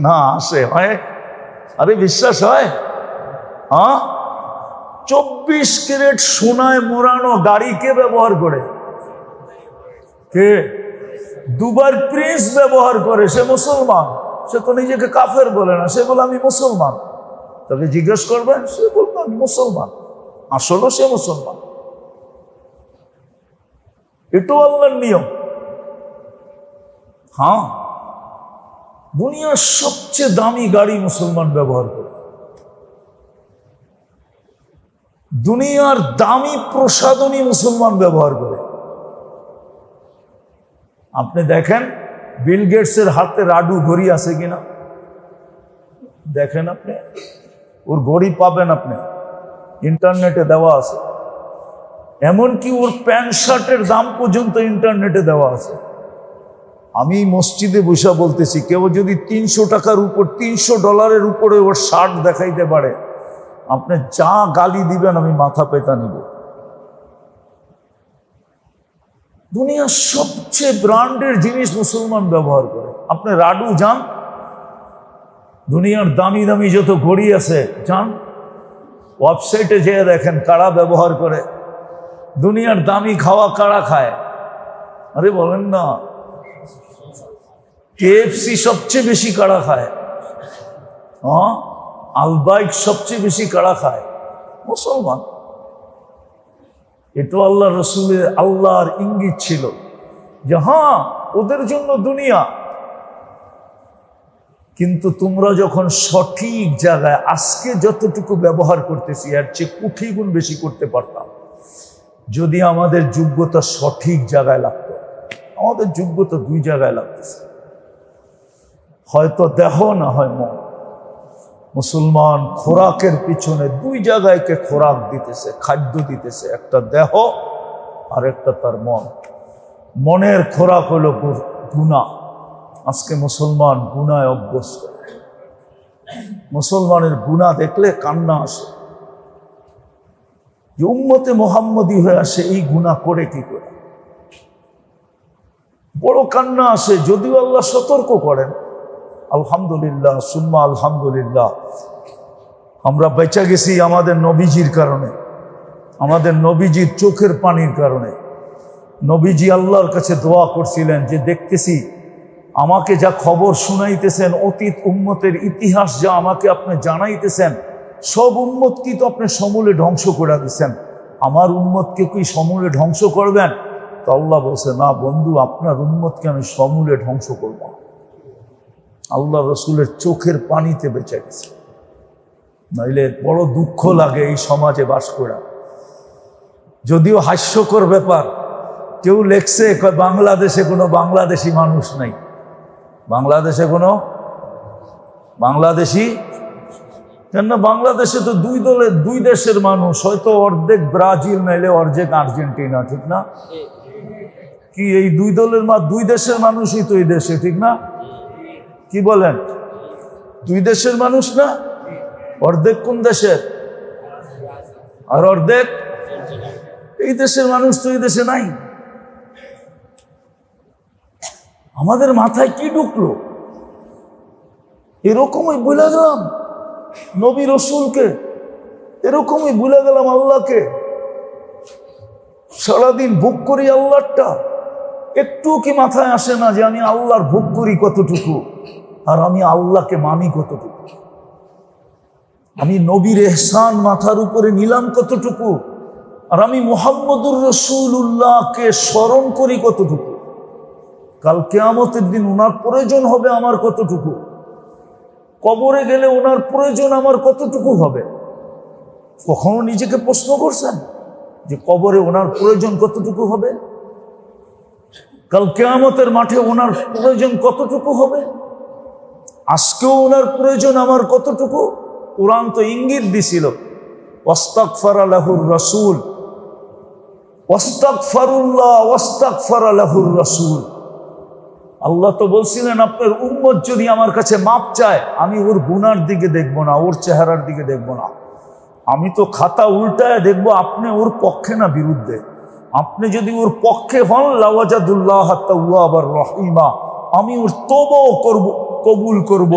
না, আসে হয়। আরে বিশ্বাস হয়? হ্যাঁ, 24 ক্যারেট সোনায় মোড়ানো গাড়ি কে ব্যবহার করে? কে? দুবার প্রিন্স ব্যবহার করে। সে মুসলমান, সে তো নিজেকে কাফের বলে না, সে বলে আমি মুসলমান। তবে জিজ্ঞেস করবেন, সে বলবে আমি মুসলমান, আসলে সে মুসলমান। এটাও আল্লাহর নিয়ম। হ্যাঁ, দুনিয়ার সবচেয়ে দামি গাড়ি মুসলমান ব্যবহার করে, দুনিয়ার দামি প্রসাধনী মুসলমান ব্যবহার করে। আপনি দেখেন বিল গেটসের হাতে রাডু ঘড়ি আছে কিনা, দেখেন আপনি, ওর ঘড়ি পাবেন আপনি, ইন্টারনেটে দেওয়া আছে। এমনকি ওর প্যান্ট শার্টের দাম পর্যন্ত ইন্টারনেটে দেওয়া আছে। আমি মসজিদে বসে বলতেছি, কেউ যদি 300 টাকার উপর, $300 উপরে ওর শার্ট দেখাইতে পারে, আপনি যা গালি দিবেন আমি মাথা পেতা নিব। দুনিয়ার সবচেয়ে ব্র্যান্ডের জিনিস মুসলমান ব্যবহার করে। আপনি রাডু যান, দুনিয়ার দামি দামি যত ঘড়ি আছে যান, ওয়েবসাইটে যেয়ে দেখেন কারা ব্যবহার করে। দুনিয়ার দামি খাওয়া কারা খায়? আরে বলেন না, KFC সবচেয়ে বেশি কারা খায়? হ্যাঁ, আলবাইক সবচেয়ে বেশি কারা খায়? মুসলমান। এটা আল্লাহ রসুলের, আল্লাহর ইঙ্গিত ছিল যে হ্যাঁ, ওদের জন্য দুনিয়া। কিন্তু তোমরা যখন সঠিক জায়গায়, আজকে যতটুকু ব্যবহার করতেছি এর চেয়ে কোটি গুণ বেশি করতে পারতাম যদি আমাদের যোগ্যতা সঠিক জায়গায় লাগতো। আমাদের যোগ্যতা 2 জায়গায় লাগতেছে, হয়তো দেহ না হয় মন। মুসলমান খোরাকের পিছনে 2 জায়গায়কে খোরাক দিতেছে, খাদ্য দিতেছে, একটা দেহ আর একটা তার মন। মনের খোরাক হলো গুনাহ। আজকে মুসলমান গুনায় অভ্যস্ত। মুসলমানের গুনাহ দেখলে কান্না আসে যে উম্মতে মুহাম্মদী হয়ে আসে, এই গুনাহ করে কি করে? বড় কান্না আসে। যদিও আল্লাহ সতর্ক করেন, আলহামদুলিল্লাহ সুম্মা আলহামদুলিল্লাহ, আমরা বেঁচে গেছি আমাদের নবীজির কারণে, আমাদের নবীজির চোখের পানির কারণে। নবীজি আল্লাহর কাছে দোয়া করছিলেন যে দেখতেছি আমাকে যা খবর শুনাইতেছেন, অতীত উম্মতের ইতিহাস যা আমাকে আপনি জানাইতেছেন, সব উম্মতকে তো আপনি সমূলে ধ্বংস করে দিচ্ছেন, আমার উম্মতকে কি সমূলে ধ্বংস করবেন? তো আল্লাহ বলছে, না বন্ধু, আপনার উম্মতকে আমি সমূলে ধ্বংস করব। আল্লাহ রসুলের চোখের পানিতে বেঁচে গেছে। নইলে বড় দুঃখ লাগে এই সমাজে বাস করা। যদিও হাস্যকর ব্যাপার, কেউ লেখছে বাংলাদেশে কোনো বাংলাদেশি মানুষ নাই। বাংলাদেশে কোনো বাংলাদেশি কেন? বাংলাদেশে তো 2 দলের 2 দেশের মানুষ, হয়তো অর্ধেক ব্রাজিল নাইলে অর্ধেক আর্জেন্টিনা, ঠিক না? কি এই 2 দলের 2 দেশের মানুষই তো এই দেশে, ঠিক না? কি বলেন? 2 দেশের মানুষ না? অর্ধেক কোন দেশের আর অর্ধেক এই দেশের মানুষ তো এই দেশে নাই। আমাদের মাথায় কি ঢুকলো? এরকমই ভুলে গেলাম নবী রসুলকে, এরকমই ভুলে গেলাম আল্লাহকে। সারাদিন ভোগ করি আল্লাহটা, একটু কি মাথায় আসে না যে আমি আল্লাহর ভোগ করি কতটুকু আর আমি আল্লাহকে মানি কতটুকু? আমি নবীর এহসান মাথার উপরে নিলাম কতটুকু আর আমি মুহাম্মদুর রাসূলুল্লাহকে স্মরণ করি কতটুকু, কাল কিয়ামতের দিন ওনার প্রয়োজন হবে আমার কতটুকু, কবরে গেলে ওনার প্রয়োজন আমার কতটুকু হবে। কখনো নিজেকে প্রশ্ন করছেন যে কবরে ওনার প্রয়োজন কতটুকু হবে, কাল কিয়ামতের মাঠে ওনার প্রয়োজন কতটুকু হবে, আজকেও ওনার প্রয়োজন আমার কতটুকু। কোরআন তো ইঙ্গিত দিছিল, ওয়াস্তাগফারা লাহুর রাসূল, ওয়াস্তাগফারুল্লাহ ওয়াস্তাগফারা লাহুর রাসূল। আল্লাহ তো বলছিলেন আপনার উম্মত যদি আমার কাছে মাপ চায়, আমি ওর গুনার দিকে দেখবো না, ওর চেহারার দিকে দেখবো না, আমি তো খাতা উল্টায় দেখবো আপনি ওর পক্ষে না বিরুদ্ধে। আপনি যদি ওর পক্ষে হন, লাওয়াজাদুল্লাহ তাওয়াবার রহিমা, আমি ওর তওবাও করব, কবুল করব,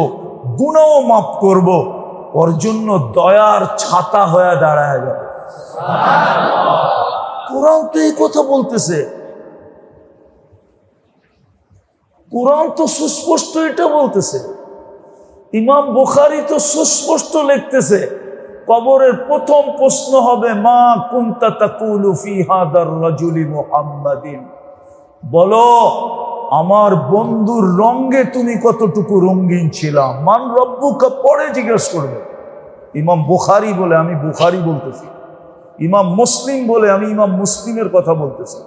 গুনাহও মাফ করব, ওর জন্য দয়ার ছাতা হয়ে দাঁড়ায় যাবে। কোরআন তো এই কথা বলতেছে, কোরআন তো সুস্পষ্ট এটা বলতেছে। ইমাম বুখারী তো সুস্পষ্ট লিখতেছে, কবরের প্রথম প্রশ্ন হবে মা কুনতা তাকুলু ফি হাদার রাজুলি মুহাম্মাদিন, বলো আমার বন্ধুর রঙে তুমি কতটুকু রঙিন ছিলা। মান রব্বুকা পরে জিজ্ঞেস করবে। ইমাম বুখারী বলে আমি বুখারী বলতেছি, ইমাম মুসলিম বলে আমি ইমাম মুসলিমের কথা বলতেছি।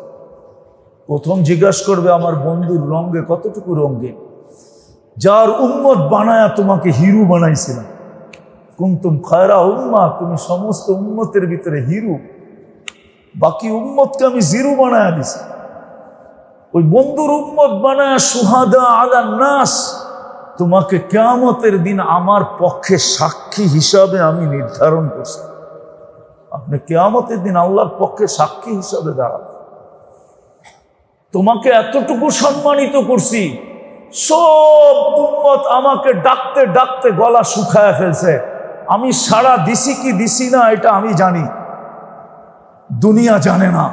প্রথম জিজ্ঞাসা করবে আমার বন্ধুর রঙে কতটুকু রঙিন, যার উম্মত বানায়া তোমাকে হিরু বানাইছিলাম। কুনতুম খায়রা উম্মাহ, তুমি সমস্ত উম্মতের ভিতরে হিরু, বাকি উম্মতকে আমি জিরু বানায়া দিছি। ওই বন্ধুর উম্মত বানায়া সুহাদা আলান নাস, তোমাকে কিয়ামতের দিন আমার পক্ষে সাক্ষী হিসাবে আমি নির্ধারণ করছি। আপনি কিয়ামতের দিন আল্লাহর পক্ষে সাক্ষী হিসাবে দাঁড়াবেন। তোমাকে এতটুকু সম্মানিত করছি, সব উম্মত আমাকে ডাকতে ডাকতে গলা শুকায় ফেলছে। আমি সাড়া দিছি কি দিছি না এটা আমি জানি, দুনিয়া জানে না,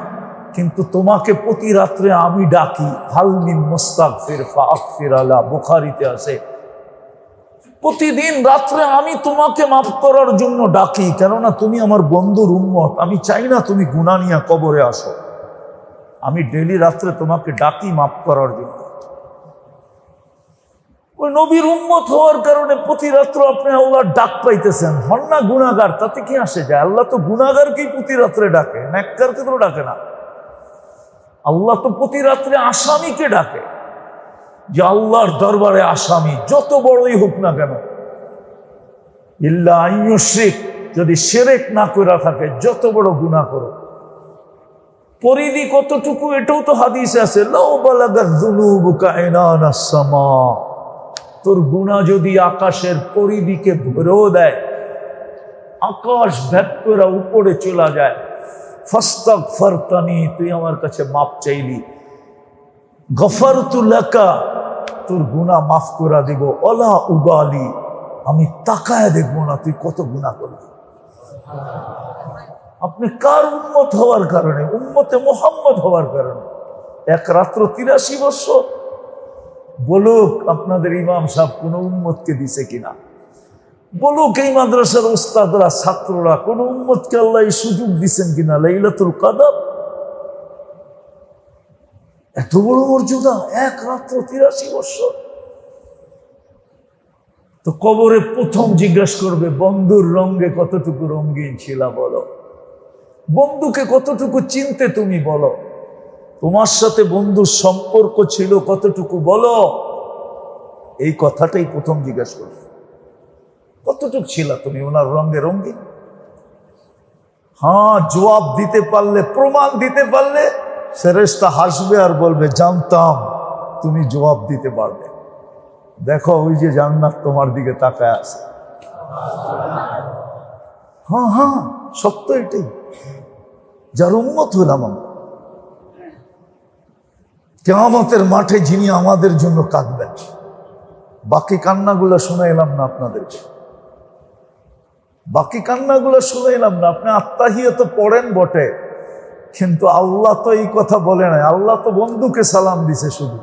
কিন্তু তোমাকে প্রতি রাত্রে আমি ডাকি। হাল মিন মুস্তাগফির ফাগফির আলা, বুখারীতে আছে। প্রতিদিন রাত্রে আমি তোমাকে মাফ করার জন্য ডাকি, কেননা তুমি আমার বন্ধুর উম্মত। আমি চাই না তুমি গুনাহ নিয়ে কবরে আসো, আমি ডেলি রাত্রে তোমাকে ডাকি মাফ করার জন্য। ওই নবীর উম্মত হওয়ার কারণে প্রতি রাত্র আপনি আল্লাহর ডাক পাইতেছেন। হন না গুনাহগার, তাতে কি আসে যায়? আল্লাহ তো গুনাহগারকেই প্রতি রাত্রে ডাকে, নেককারকে তো ডাকে না। আল্লাহ তো প্রতি রাত্রে আসামিকে ডাকে, যে আল্লাহর দরবারে আসামি যত বড়ই হোক না কেন, ইল্লা আইয়ুশরিক, যদি শিরক না করে থাকে, যত বড় গুনাহ করো। পরিধি কতটুকু এটাও তো হাদিসে আছে, লাউ বালাগাত যুনুবুকা ইনানাস সামা, তোর গুনাহ যদি আকাশের পরিধিকে ভরেও দেয়, আকাশ ভেদ করে উপরে চলে যায়, ফাস্তাগফারতানি, তুই আমার কাছে মাপ চাইলি, গফারতু লাকা, তোর গুনাহ মাফ করে দিব, ওয়ালা উবালি, আমি তাকায় দেখবো না তুই কত গুনাহ করলি। আপনি কার উম্মত হওয়ার কারণে? উম্মতে মুহাম্মদ হওয়ার কারণে। এক রাত্র 83 বছর। বলুক আপনাদের ইমাম সাহেব কোন উম্মতকে দিছে কিনা, বলুক এই মাদ্রাসার উস্তাদরা ছাত্ররা কোন উম্মতকে আল্লাহ এই সুযোগ দিচ্ছেন কিনা। লাইলাতুল কদর এত বড় মর্যাদা, এক রাত্র 83 বছর। তো কবরে প্রথম জিজ্ঞাসা করবে বন্ধুর রঙে কতটুকু রঙিন ছিল বলো, বন্ধুকে কতটুকু চিনতে তুমি বলো, তোমার সাথে বন্ধুর সম্পর্ক ছিল কতটুকু বলো। এই কথাটাই প্রথম জিজ্ঞাসা করবে, কতটুকু ছিল তুমি ওনার রঙে রঙিন। হ্যাঁ, জবাব দিতে পারলে, প্রমাণ দিতে পারলে ফেরেশতা হাসবে আর বলবে জানতাম তুমি জবাব দিতে পারবে। দেখো ওই যে জান্নাত তোমার দিকে তাকায় আছে। হ্যাঁ হ্যাঁ, সত্য এটাই, যার উম্মত হলাম আমরা। কিয়ামতের মাঠে যিনি আমাদের জন্য কাঁদবেন। বাকি কান্নাগুলো শুনাইলাম না আপনাদেরকে, বাকি কান্নাগুলো শুনাইলাম না। আপনি আত্তাহিয়াত পড়েন বটে, কিন্তু আল্লাহ তো এই কথা বলে নাই। আল্লাহ তো বন্ধুকে সালাম দিছে শুধু।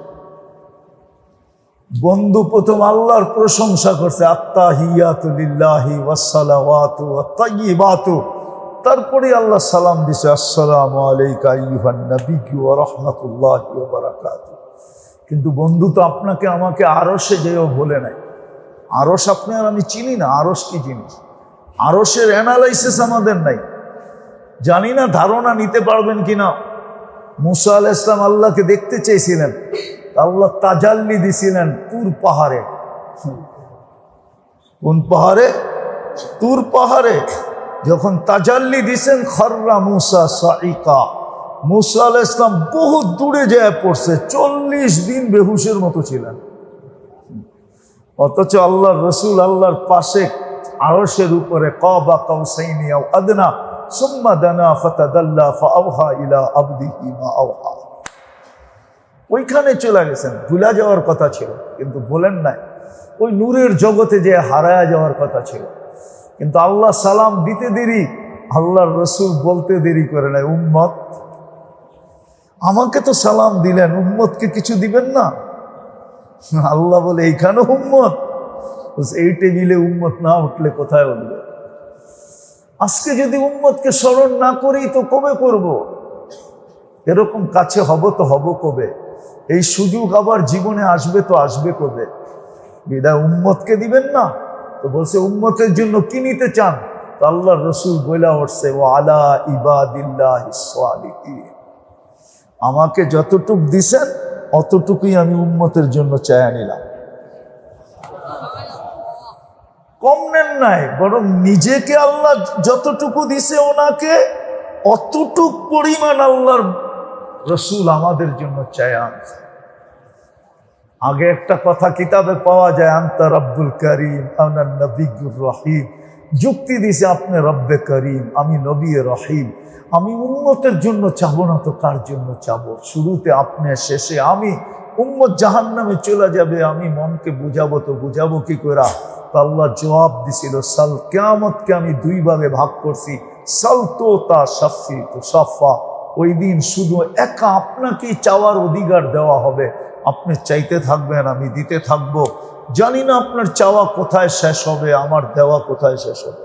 বন্ধু প্রথম আল্লাহর প্রশংসা করছে, আত্তাহিয়াতু লিল্লাহি ওয়াসসালাওয়াতু ওয়াত-তাইয়্যিবাতু, তারপরে আল্লাহ সালাম দিছে, আসসালামু আলাইকা আইয়ুহান নবিয়্যু ওয়া রাহমাতুল্লাহি ওয়া বারাকাতুহু। কিন্তু বন্ধু তো আপনাকে আমাকে আরশে যেও বলে নাই। আরশ আপনি আর আমি চিনি না, আরশ কি জিনিস, আরশের অ্যানালাইসিস আমাদের নাই, জানি না, ধারণা নিতে পারবেন কিনা। মুসা আলাইহিস সালাম আল্লাহকে দেখতে চেয়েছিলেন, আল্লাহ তাজাল্লি দিছিলেন তুর পাহাড়ে। কোন পাহাড়ে? তুর পাহাড়ে। যখন তাজাল্লি দিছেন, খররা মুসা সাইকা, মুসা আলাইহিস সালাম বহু দূরে যায় পড়ছে, 40 দিন বেহুশের মতো ছিলেন। অথচ আল্লাহর রসুল আল্লাহর পাশে আরশের উপরে কাবা কাউসাইনি আও আদনা সুম্মা দানা ফাতাদাল্লা ফাআওহা ইলা আবদিহি মা আওহা। ওইখানে চলে গেছেন, ভুলা যাওয়ার কথা ছিল কিন্তু বলেন নাই, ওই নূরের জগতে যে হারায়া যাওয়ার কথা ছিল। কিন্তু আল্লাহ সালাম দিতে দেরি, আল্লাহর রসুল বলতে দেরি করে নাই, উম্মত আমাকে তো সালাম দিলেন, উম্মতকে কিছু দিবেন না? আল্লাহ বলে এইখানে উম্মত, এই টেবিলে উম্মত না উঠলে কোথায় উঠবে? আজকে যদি উম্মতকে স্মরণ না করি তো কবে করব? এরকম কাছে হব তো হব কবে? এই সুযোগ আবার জীবনে আসবে তো আসবে কবে? বিদায় উম্মতকে দিবেন না? তো বলছে উম্মতের জন্য কি নিতে চান? তো আল্লাহর রসুল বইলা উঠছে, ও আলা ইবাদিল্লাহিস সালিহিন, আমাকে যতটুক দিছেন অতটুকুই আমি উম্মতের জন্য চায়া নিলাম। কম নেন নাই, বরং নিজেকে আল্লাহ যতটুকু দিছে ওনাকে অতটুক পরিমাণ আল্লাহর রসুল আমাদের জন্য চায়া আনছে। আগে একটা কথা কিতাবে পাওয়া যায়, আনতা রব্বুল করিম আনা নবিয়্যুর রহিম, যুক্তি দিছে আপনি রব্বে করিম, আমি নবী রহিম। আমি উম্মতের জন্য চাবো না তো কার জন্য চাবো? শুরুতে আপনি, শেষে আমি। উম্মত জাহান্নামে চলে যাবে, আমি মনকে বুঝাবো তো বুঝাবো কি করে? তো আল্লাহ জবাব দিছিল, সাল, কিয়ামতকে আমি 2 ভাগে ভাগ করছি, সাল তো তা সাফি তো সাফা। ওই দিন শুধু একা আপনাকেই চাওয়ার অধিকার দেওয়া হবে, আপনি চাইতে থাকবেন, আমি দিতে থাকবো। জানি না আপনার চাওয়া কোথায় শেষ হবে, আমার দেওয়া কোথায় শেষ হবে।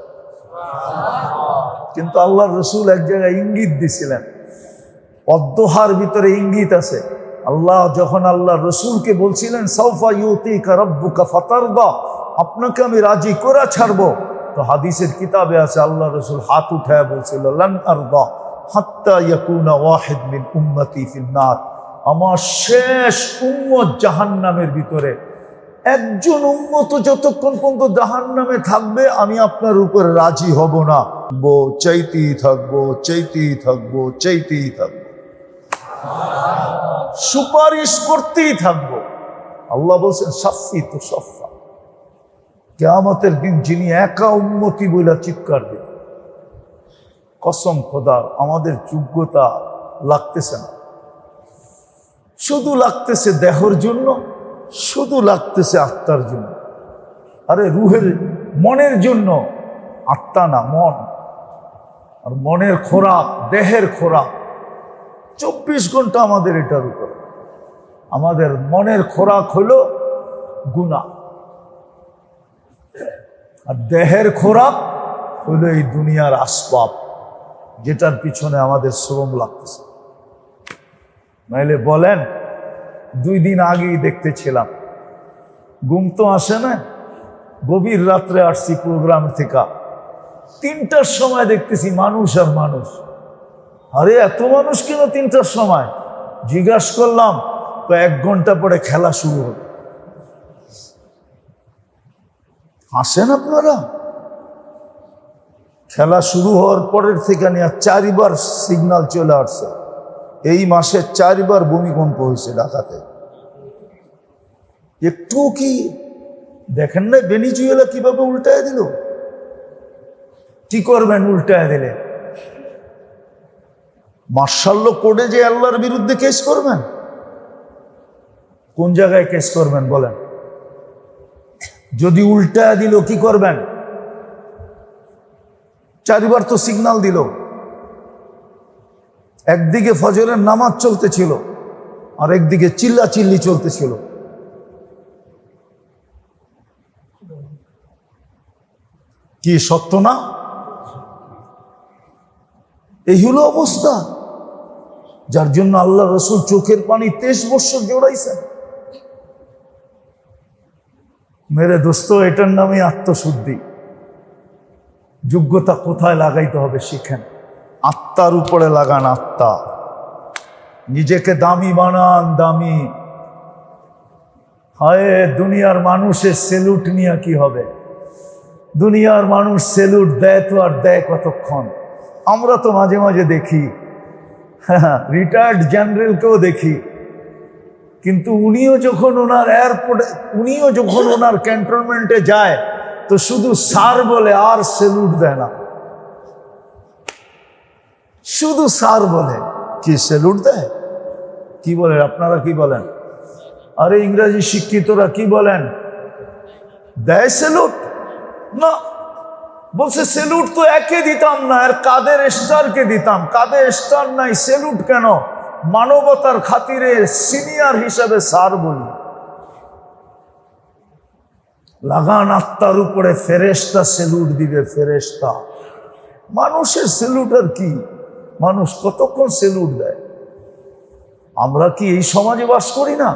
কিন্তু আল্লাহর রসুল এক জায়গায় ইঙ্গিত দিছিলেন, অদ্দোহার ভিতরে ইঙ্গিত আছে। আল্লাহ যখন আল্লাহ রসুলকে বলছিলেন, সাউফা ইউতিকা রাব্বুকা ফাতারদা, আপনাকে আমি রাজি করে ছাড়বো, তো হাদিসের কিতাবে আছে আল্লাহ রসুল হাত উঠায় বলছিল, লান আরদা হাত্তা ইয়াকুনা ওয়াহিদ মিন উম্মতি ফিন নার, আমার শেষ উম্মত জাহান্নামের ভিতরে, একজন উম্মত যতক্ষণ পর্যন্ত জাহান্নামে থাকবে আমি আপনার উপর রাজি হব না, চাইতেই থাকবো, চাইতেই থাকবো, চাইতেই থাকবো, সুপারিশ করতেই থাকবো। আল্লাহ বলছেন সাফি তো সফা, কিয়ামতের দিন যিনি একা উম্মতি বইলা চিৎকার দেবে, কসম খোদার আমাদের যোগ্যতা লাগতেছে না, শুধু লাগতেছে দেহর জন্য, শুধু লাগতেছে আত্মার জন্য। আরে রুহের, মনের জন্য, আত্মা না মন। আর মনের খোরাক, দেহের খোরাক 24 ঘন্টা আমাদের এটার উপর। আমাদের মনের খোরাক হলো গুনাহ, আর দেহের খোরাক হলো এই দুনিয়ার আসবাব, যেটার পিছনে আমাদের শ্রম লাগতেছে। নাইলে বলেন, 2 দিন আগেই দেখতেছিলাম, ঘুম তো আসে না, গভীর রাত্রে আসছি প্রোগ্রাম থেকে, 3টার সময় দেখতেছি মানুষ আর মানুষ। আরে এত মানুষ কেন 3টার সময়? জিজ্ঞাসা করলাম, তো 1 ঘন্টা পরে খেলা শুরু হবে। আসেন আপনারা? খেলা শুরু হওয়ার পরের থেকে নিয়ে 4 বার সিগন্যাল চলে আসছে। এই মাসে 4 বার ভূমিকম্প হয়েছে ঢাকাতে। একটু কি দেখেন না ভেনিজুয়েলা কিভাবে উল্টায় দিল? কি করবেন উল্টায় দিলে? মার্শাল কোর্টে যে আল্লাহর বিরুদ্ধে কেস করবেন? কোন জায়গায় কেস করবেন বলেন? যদি উল্টায় দিল কি করবেন? 4 বার তো সিগন্যাল দিল। একদিকে ফজরের নামাজ চলতেছিল আর একদিকে চিল্লাচিল্লি চলতেছিল। কি সত্য না? এই হলো অবস্থা, যার জন্য আল্লাহ রসুল চোখের পানি 23 বছর জোড়াইছেন। মেরে দোস্ত, এটার নামে আত্মশুদ্ধি। যোগ্যতা কোথায় লাগাইতে হবে শিখেন, আত্মার উপরে লাগান। আত্মা, নিজেকে দামি বানান, দামি। হায়, দুনিয়ার মানুষের সেলুট নিয়ে কি হবে? দুনিয়ার মানুষ সেলুট দেয় তো আর দেয় কতক্ষণ? আমরা তো মাঝে মাঝে দেখি, রিটায়ার্ড জেনারেলকেও দেখি, কিন্তু উনিও যখন ওনার এয়ারপোর্টে, উনিও যখন ওনার ক্যান্টনমেন্টে যায় তো শুধু স্যার বলে, আর সেলুট দেয় না। শুধু স্যার বলে, কি সেলুট দেয়? কি বলেন আপনারা, কি বলেন? আরে ইংরেজি শিক্ষিতরা কি বলেন? দেয় সেলুট? না, বলছে সেলুট তো একে দিতাম না, আর কাদের স্টারকে দিতাম। কাদের স্টার নাই, সেলুট কেন? মানবতার খাতিরে সিনিয়র হিসাবে স্যার বলি। লাগান আত্মার উপরে, ফেরেশতা সেলুট দিবে, ফেরেশতা। মানুষের সেলুট আর কি? মানুষ কতক্ষণ সেলুট দেয়? আমরা কি এই সমাজে বাস করি না?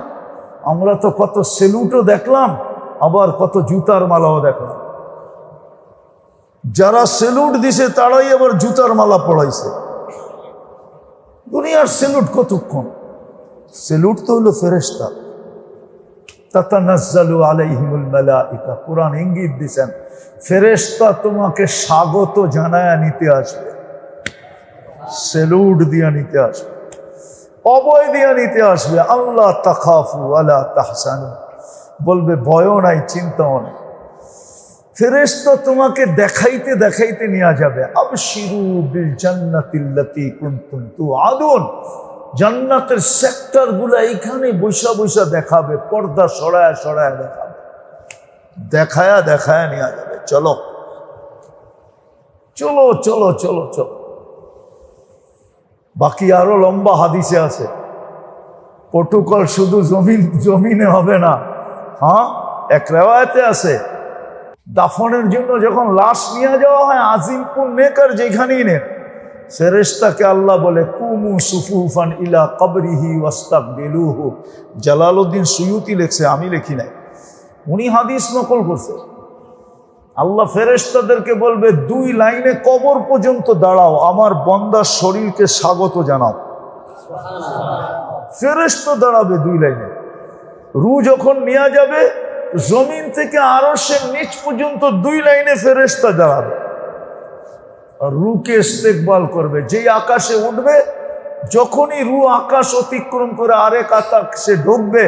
আমরা তো কত সেলুটও দেখলাম, আবার কত জুতার মালাও দেখলাম। যারা সেলুট দিছে তারাই আবার জুতার মালা পড়াইছে। দুনিয়ার সেলুট কতক্ষণ? সেলুট তো হলো ফেরেশতা। তাতানাজ্জালু আলাইহিমুল মালাইকা, কুরআন ইঙ্গিত দিয়েছেন ফেরেশতা তোমাকে স্বাগত জানায়া নিতে আসবে, সেলুট দিয়া নিতে আসবে, অভয় দিয়া নিতে আসবে। আল্লাহ তাখাফু ওয়ালা তাহসানু, বলবে ভয়ও নাই, চিন্তাও নাই। ফেরেশতা তোমাকে দেখাইতে দেখাইতে নিয়ে যাবে। আবশিরু বিল জান্নাতিল্লাতী কুনতুম তুআদুন, জান্নাতের সেক্টর গুলা এইখানে বৈশা বৈশা দেখাবে, পর্দা সরায়া সরায়া দেখাবে, দেখায়া দেখায়া নিয়ে যাবে। চলো চলো চলো চলো চলো। বাকি আরো লম্বা হাদিসে আছে। প্রটোকল শুধু জমিনে হবে না। হ্যাঁ, এক রেওয়ায়েতে আছে দাফনের জন্য যখন লাশ নিয়ে যাওয়া হয় আজিমপুর নেকার যেখানেই নেন, ফেরেশতাকে আল্লাহ বলে কুমু সুফুফান ইলা কবরিহি ওয়াস্তাকবিলুহু। জালালউদ্দিন সুয়ুতি লেখছে, আমি লিখি নাই, উনি হাদিস নকল করছে। আল্লাহ ফেরেশতাদেরকে বলবে 2 লাইনে কবর পর্যন্ত দাঁড়াও, আমার বান্দার শরীরকে স্বাগত জানাও। ফেরেশতা দাঁড়াবে 2 লাইনে। রু যখন নিয়ে যাবে জমিন থেকে আরশের নিচ পর্যন্ত 2 লাইনে ফেরেশতা দাঁড়াবে, আর রুকে ইস্তেকবাল করবে। যেই আকাশে উঠবে, যখনই রু আকাশ অতিক্রম করে আরেক আকাশে ঢুকবে,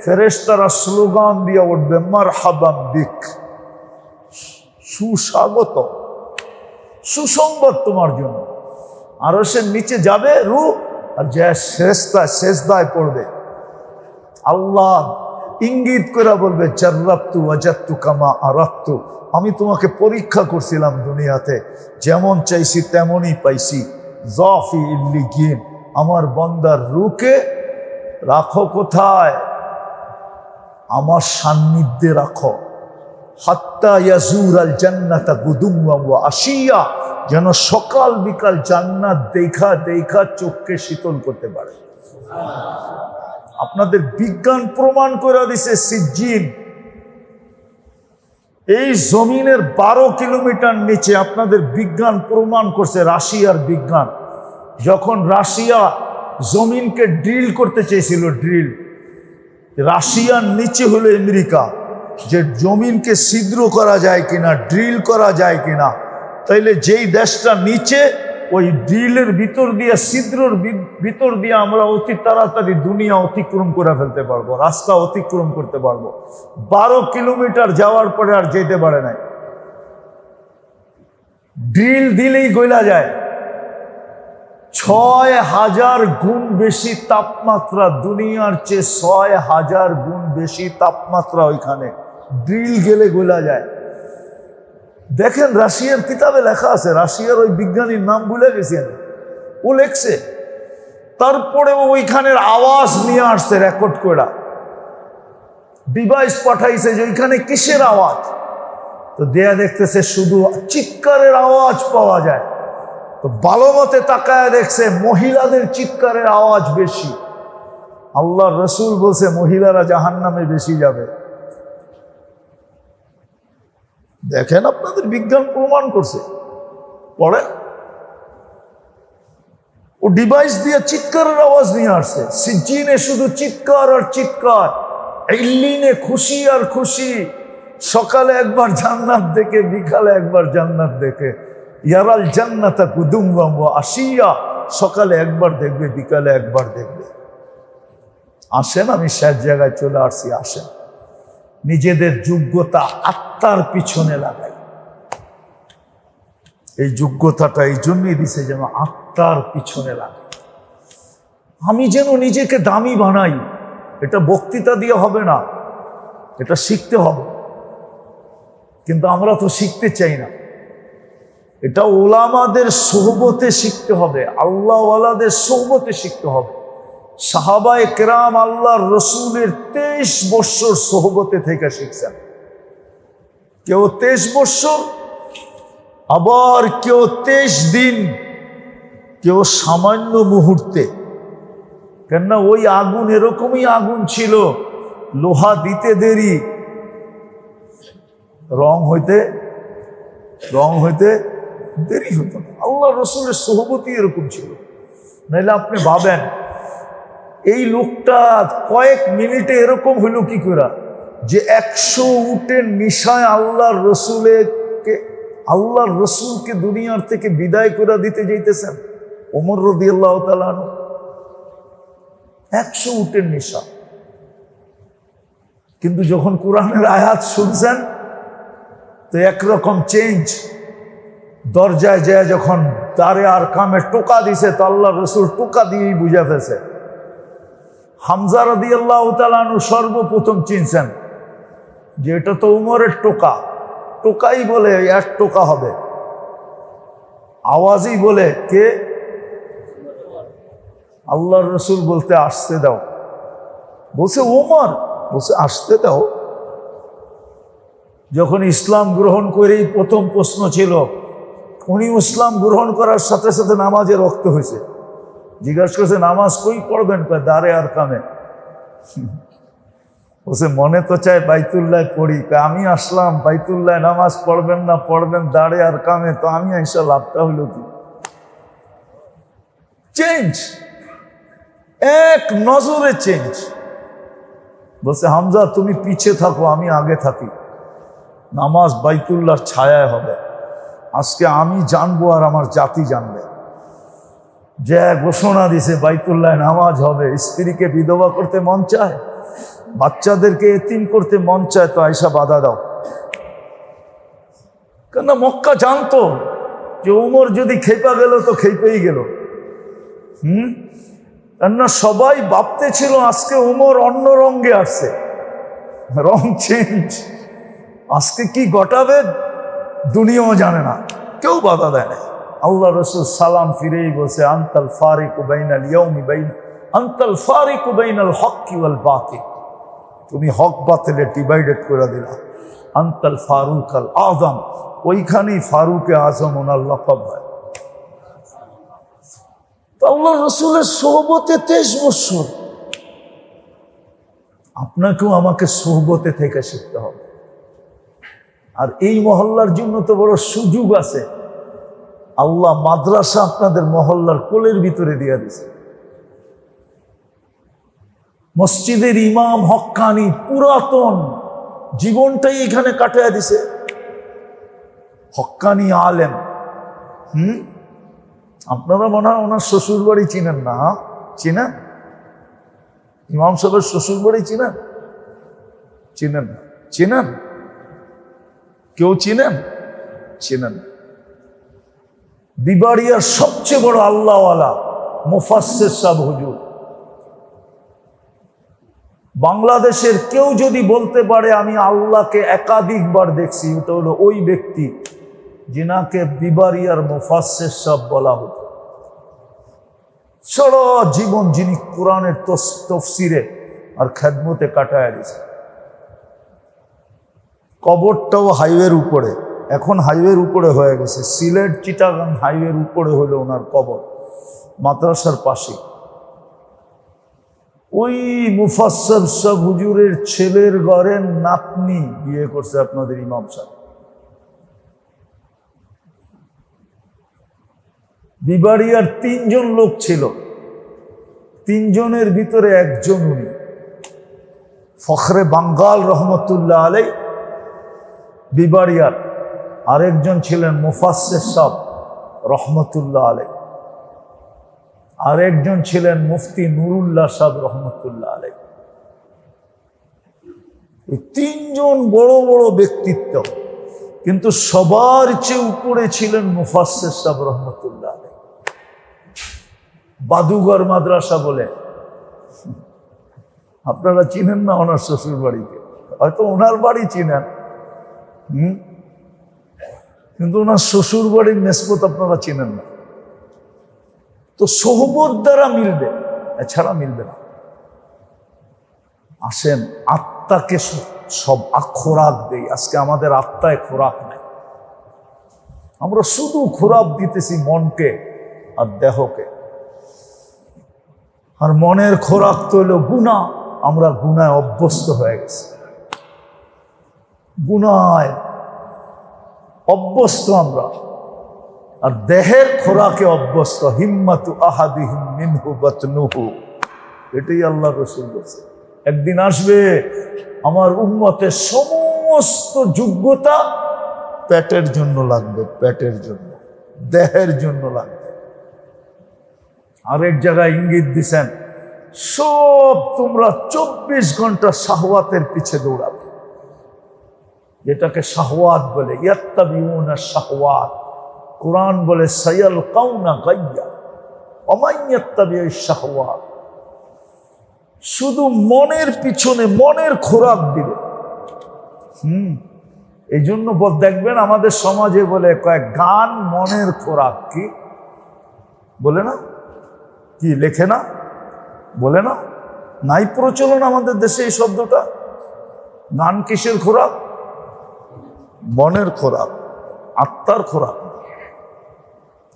ফেরেশতারা স্লোগান দিয়ে উঠবে, মারহাবাম বিক, সুস্বাগত, সুসংবাদ তোমার জন্য। আরশের নিচে যাবে রু, আর যে সেজদায় পড়বে, আল্লাহ ইঙ্গিত করে বলবে জাররাবতু ওয়াজাদতু কামা আরাদতু, আমি তোমাকে পরীক্ষা করছিলাম দুনিয়াতে, যেমন চাইছি তেমনই পাইছি। যাফি ইল্লিগিন, আমার বান্দার রূকে রাখো কোথায়? আমার সান্নিধ্যে রাখো। হাত্তা ইয়াজুর আল জান্নাতা গুদুওয়া ওয়া আশিয়া, যেন সকাল বিকাল জান্নাত দেখা দেখা চোখকে শীতল করতে পারে। আপনাদের বিজ্ঞান প্রমাণ করে দিছে, সিজ্জিন এই জমিনের 12 কিলোমিটার নিচে, আপনাদের বিজ্ঞান প্রমাণ করছে, রাশিয়ার বিজ্ঞান, যখন রাশিয়া জমিনকে ড্রিল করতে চেয়েছিল, ড্রিল, রাশিয়ার নিচে হলো আমেরিকা, যে জমিনকে ছিদ্র করা যায় কিনা, ড্রিল করা যায় কিনা, তাইলে যেই দেশটা নিচে, ওই ড্রিলের ভিতর দিয়ে, ছিদ্রর ভিতর দিয়ে আমরা অতি তাড়াতাড়ি দুনিয়া অতিক্রম করে ফেলতে পারবো, রাস্তা অতিক্রম করতে পারবো। 12 কিলোমিটার যাওয়ার পরে আর যেতে পারে নাই, ড্রিল দিলেই গলা যায়। 6000 গুণ বেশি তাপমাত্রা, দুনিয়ার চেয়ে 6000 গুণ বেশি তাপমাত্রা ওইখানে, ড্রিল গেলে গলা যায়। দেখেন রাশিয়ার কিতাবে লেখা আছে, রাশিয়ার ওই বিজ্ঞানীর নাম ভুলে গেছি আমি, ও লেখছে। তারপরে ওইখানের আওয়াজ নিয়ে আসছে রেকর্ড করা, ডিভাইস পাঠাইছে যে ওইখানে কিসের আওয়াজ, তো দেয়া দেখতেছে শুধু চিৎকারের আওয়াজ পাওয়া যায়। তো ভালো মতে তাকায় দেখছে মহিলাদের চিৎকারের আওয়াজ বেশি। আল্লাহ রসুল বলছে মহিলারা জাহান্নামে বেশি যাবে। দেখেন আপনাদের বিজ্ঞান প্রমাণ করছে, পরে ও ডিভাইস দিয়ে চিৎকারের আওয়াজ নিয়ে আসছে। সিজ্জিনে শুধু চিৎকার আর চিৎকার, ইল্লিনে খুশি আর খুশি। সকালে একবার জান্নাত দেখে, বিকালে একবার জান্নাত দেখে। ইয়ারাল জান্নাতা কুদুমওয়া ওয়া আশিয়া, সকালে একবার দেখবে, বিকালে একবার দেখবে। আসেন, আমি শেষ জায়গায় চলে আসছি। আসেন, নিজেদের যোগ্যতা আত্মার পিছনে লাগাই। এই যোগ্যতাটা এই জন্যই দিছে যেন আত্মার পিছনে লাগাই। আমি যেন নিজেকে দামি বানাই। এটা বক্তৃতা দিয়ে হবে না, এটা শিখতে হবে। কিন্তু আমরা তো শিখতে চাই না। এটা ওলামাদের সোহবতে শিখতে হবে, আল্লাহওয়ালাদের সোহবতে শিখতে হবে। সাহাবায়ে কেরাম আল্লাহর রসুলের 23 বৎসর সোহবতে থেকে শিখছেন। কেউ 23 বৎসর, আবার কেউ 23 দিন, কেউ সামান্য মুহূর্তে। কেননা ওই আগুন এরকমই আগুন ছিল, লোহা দিতে দেরি, রং হইতে দেরি হতো না। আল্লাহ রসুলের সোহবতই এরকম ছিল। নাইলে আপনি ভাবেন এই লোকটা কয়েক মিনিটে এরকম হইল কি করে যে 100 উটের নিশায় আল্লাহর রসুলকে দুনিয়ার থেকে বিদায় করে দিতে যাইতেছেন। ওমর রাদিয়াল্লাহু তাআলা আনহু 100 উটের নিশা। কিন্তু যখন কোরআনের আয়াত শুনছেন তো একরকম চেঞ্জ। দরজায় যায় যখন দারে আর কামে টোকা দিছে, তো আল্লাহ রসুল টোকা দিয়েই বুঝা ফেলছে। হামজা রাদিয়াল্লাহু তাআলা আনহু সর্বপ্রথম চিনছেন যে এটা তো উমরের টোকা। টোকাই বলে 1 টোকা হবে, আওয়াজই বলে কে? আল্লাহর রসুল বলতে আসতে দাও, বলছে ওমর, বলছে আসতে দাও। যখন ইসলাম গ্রহণ করেই প্রথম প্রশ্ন ছিল, উনি ইসলাম গ্রহণ করার সাথে সাথে নামাজে রক্ত হয়েছে। জিজ্ঞাসা করছে নামাজ কই পড়বেন? দারে আর কামে। বলছে মনে তো চাই বাইতুল্লাহ পড়ি। আমি আসলাম, বাইতুল্লাহ নামাজ পড়বেন না, পড়বেন দারে আর কামে, তো আমি আইসা লাভটা হইল কি? চেঞ্জ, এক নজরে চেঞ্জ। বলছে হামজা তুমি পিছে থাকো, আমি আগে থাকি। নামাজ বাইতুল্লাহর ছায়ায় হবে। আজকে আমি জানবো আর আমার জাতি জানবে। যে ঘোষণা দিছে বাইতুল্লাহ নামাজ হবে। স্ত্রীকে বিধবা করতে মন চায়, বাচ্চাদেরকে এতিম করতে মন চায়, তো আয়সা বাধা দাও। কেন মক্কা জানতো যে উমর যদি খেপা গেল তো খেপেই গেল। কেননা সবাই ভাবতে ছিল আজকে উমর অন্য রঙে আসছে, রং চেঞ্জ। আজকে কি ঘটাবে দুনিয়াও জানে না, কেউ বাধা দেয় না। আল্লাহ রসুল সালাম ফিরেই বলছে আনতাল ফারিকু বাইনাল ইয়াউমি বাইনা আনতাল ফারিকু বাইনাল হক্কি ওয়াল বাতিল। তুমি হক বাতিলে ডিভাইডেড করে দিলা। আনতাল ফারুক আল আজম, ওইখানেই ফারুকে আজম ওনার লকব হয়। আল্লাহ রসুলের সোহবতে 23 বৎসর। আপনাকেও আমাকে সোহবতে থেকে শিখতে হবে। আর এই মহল্লার জন্য তো বড় সুযোগ আছে। আল্লাহ মাদ্রাসা আপনাদের মহল্লার কোলের ভিতরে দিয়ে দিছে। মসজিদের ইমাম হক্কানি পুরাতন জীবনটাই এখানে কাটিয়ে দিছে। হক্কানি আলেম। আপনারা মনে হয় ওনার শ্বশুর বাড়ি চিনেন না? চিনেন? ইমাম সাহেবের শ্বশুর বাড়ি চিনেন? চিনেন না? চিনেন? কেউ চিনেন? চিনেন? বিবাড়িয়ার সবচেয়ে বড় আল্লাহওয়ালা মুফাসসির সাহেব হুজুর। বাংলাদেশের কেউ যদি বলতে পারে আমি আল্লাহকে একাধিকবার দেখছি, ওটা হলো ওই ব্যক্তি যিনাকে বিবাড়িয়ার মুফাসসির সাহেব বলা হতো। সারা জীবন যিনি কোরআনের তফসিরে আর খেদমতে কাটায় দিয়েছে। কবরটাও হাইওয়ের উপরে, এখন হাইওয়ের উপরে হয়ে গেছে, সিলেট চিটাগাং হাইওয়ের উপরে হলো ওনার কবর, মাদ্রাসার পাশে। ওই মুফাসসর সাহেব হুজুরের ছেলের ঘরের নাতনি বিয়ে করছে আপনাদের ইমাম সাহেব। বিবাড়িয়ার 3 জন লোক ছিল, 3 জনের ভিতরে একজন উনি ফখরে বাঙ্গাল রহমতুল্লাহ আলাই বিবাড়িয়ার, আরেকজন ছিলেন মুফাসসির সাহেব রহমতুল্লাহ আলাই, আরেকজন ছিলেন মুফতি নুরুল্লাহ সাহেব রহমতুল্লাহ আলাই। এই 3 জন বড় বড় ব্যক্তিত্ব, কিন্তু সবার চেয়ে উপরে ছিলেন মুফাসসির সাহেব রহমতুল্লাহ আলাই। বাদুঘর মাদ্রাসা বলে, আপনারা চিনেন না ওনার শ্বশুর বাড়িকে, হয়তো ওনার বাড়ি চিনেন, কিন্তু ওনার শ্বশুর বাড়ির নিসবত আপনারা চিনেন না। তো সোহবত দ্বারা মিলবে, এছাড়া মিলবে না। আসেন আত্মাকে সব খোরাক দেই। আজকে আমাদের আত্মায় খোরাক নাই, আমরা শুধু খোরাক দিতেছি মনকে আর দেহকে। আর মনের খোরাক তো হলো গুনাহ, আমরা গুনায় অভ্যস্ত হয়ে গেছি, গুনায় অভ্যস্ত আমরা। আর দেহের খোরাকে অভ্যস্ত। হিম্মাতু আহাদিহিম মিনহু বাতনুহু, এটাই আল্লাহ রাসূল বলেছে। একদিন আসবে আমার উম্মতের সমস্ত যোগ্যতা পেটের জন্য লাগবে, পেটের জন্য, দেহের জন্য লাগবে। আরেক জায়গায় ইঙ্গিত দিছেন, সব তোমরা 24 ঘন্টা শাহওয়াতের পিছে দৌড়াবে, যেটাকে শাহওয়াত বলে। ইয়াত্তাবিউনা শাহওয়াত, কুরআন বলে সায়ালকাউনা গাইয়া ওয়া মান ইয়াত্তাবিউশ শাহওয়াত। শুধু মনের পিছনে, মনের খোরাক দিবে। এই জন্য দেখবেন আমাদের সমাজে বলে কয়েক গান মনের খোরাক, কি বলে না, কি লেখে না, বলে না, নাই প্রচলন আমাদের দেশে এই শব্দটা। গান কিসের খোরাক? মনের খোরাক, আত্মার খোরাক।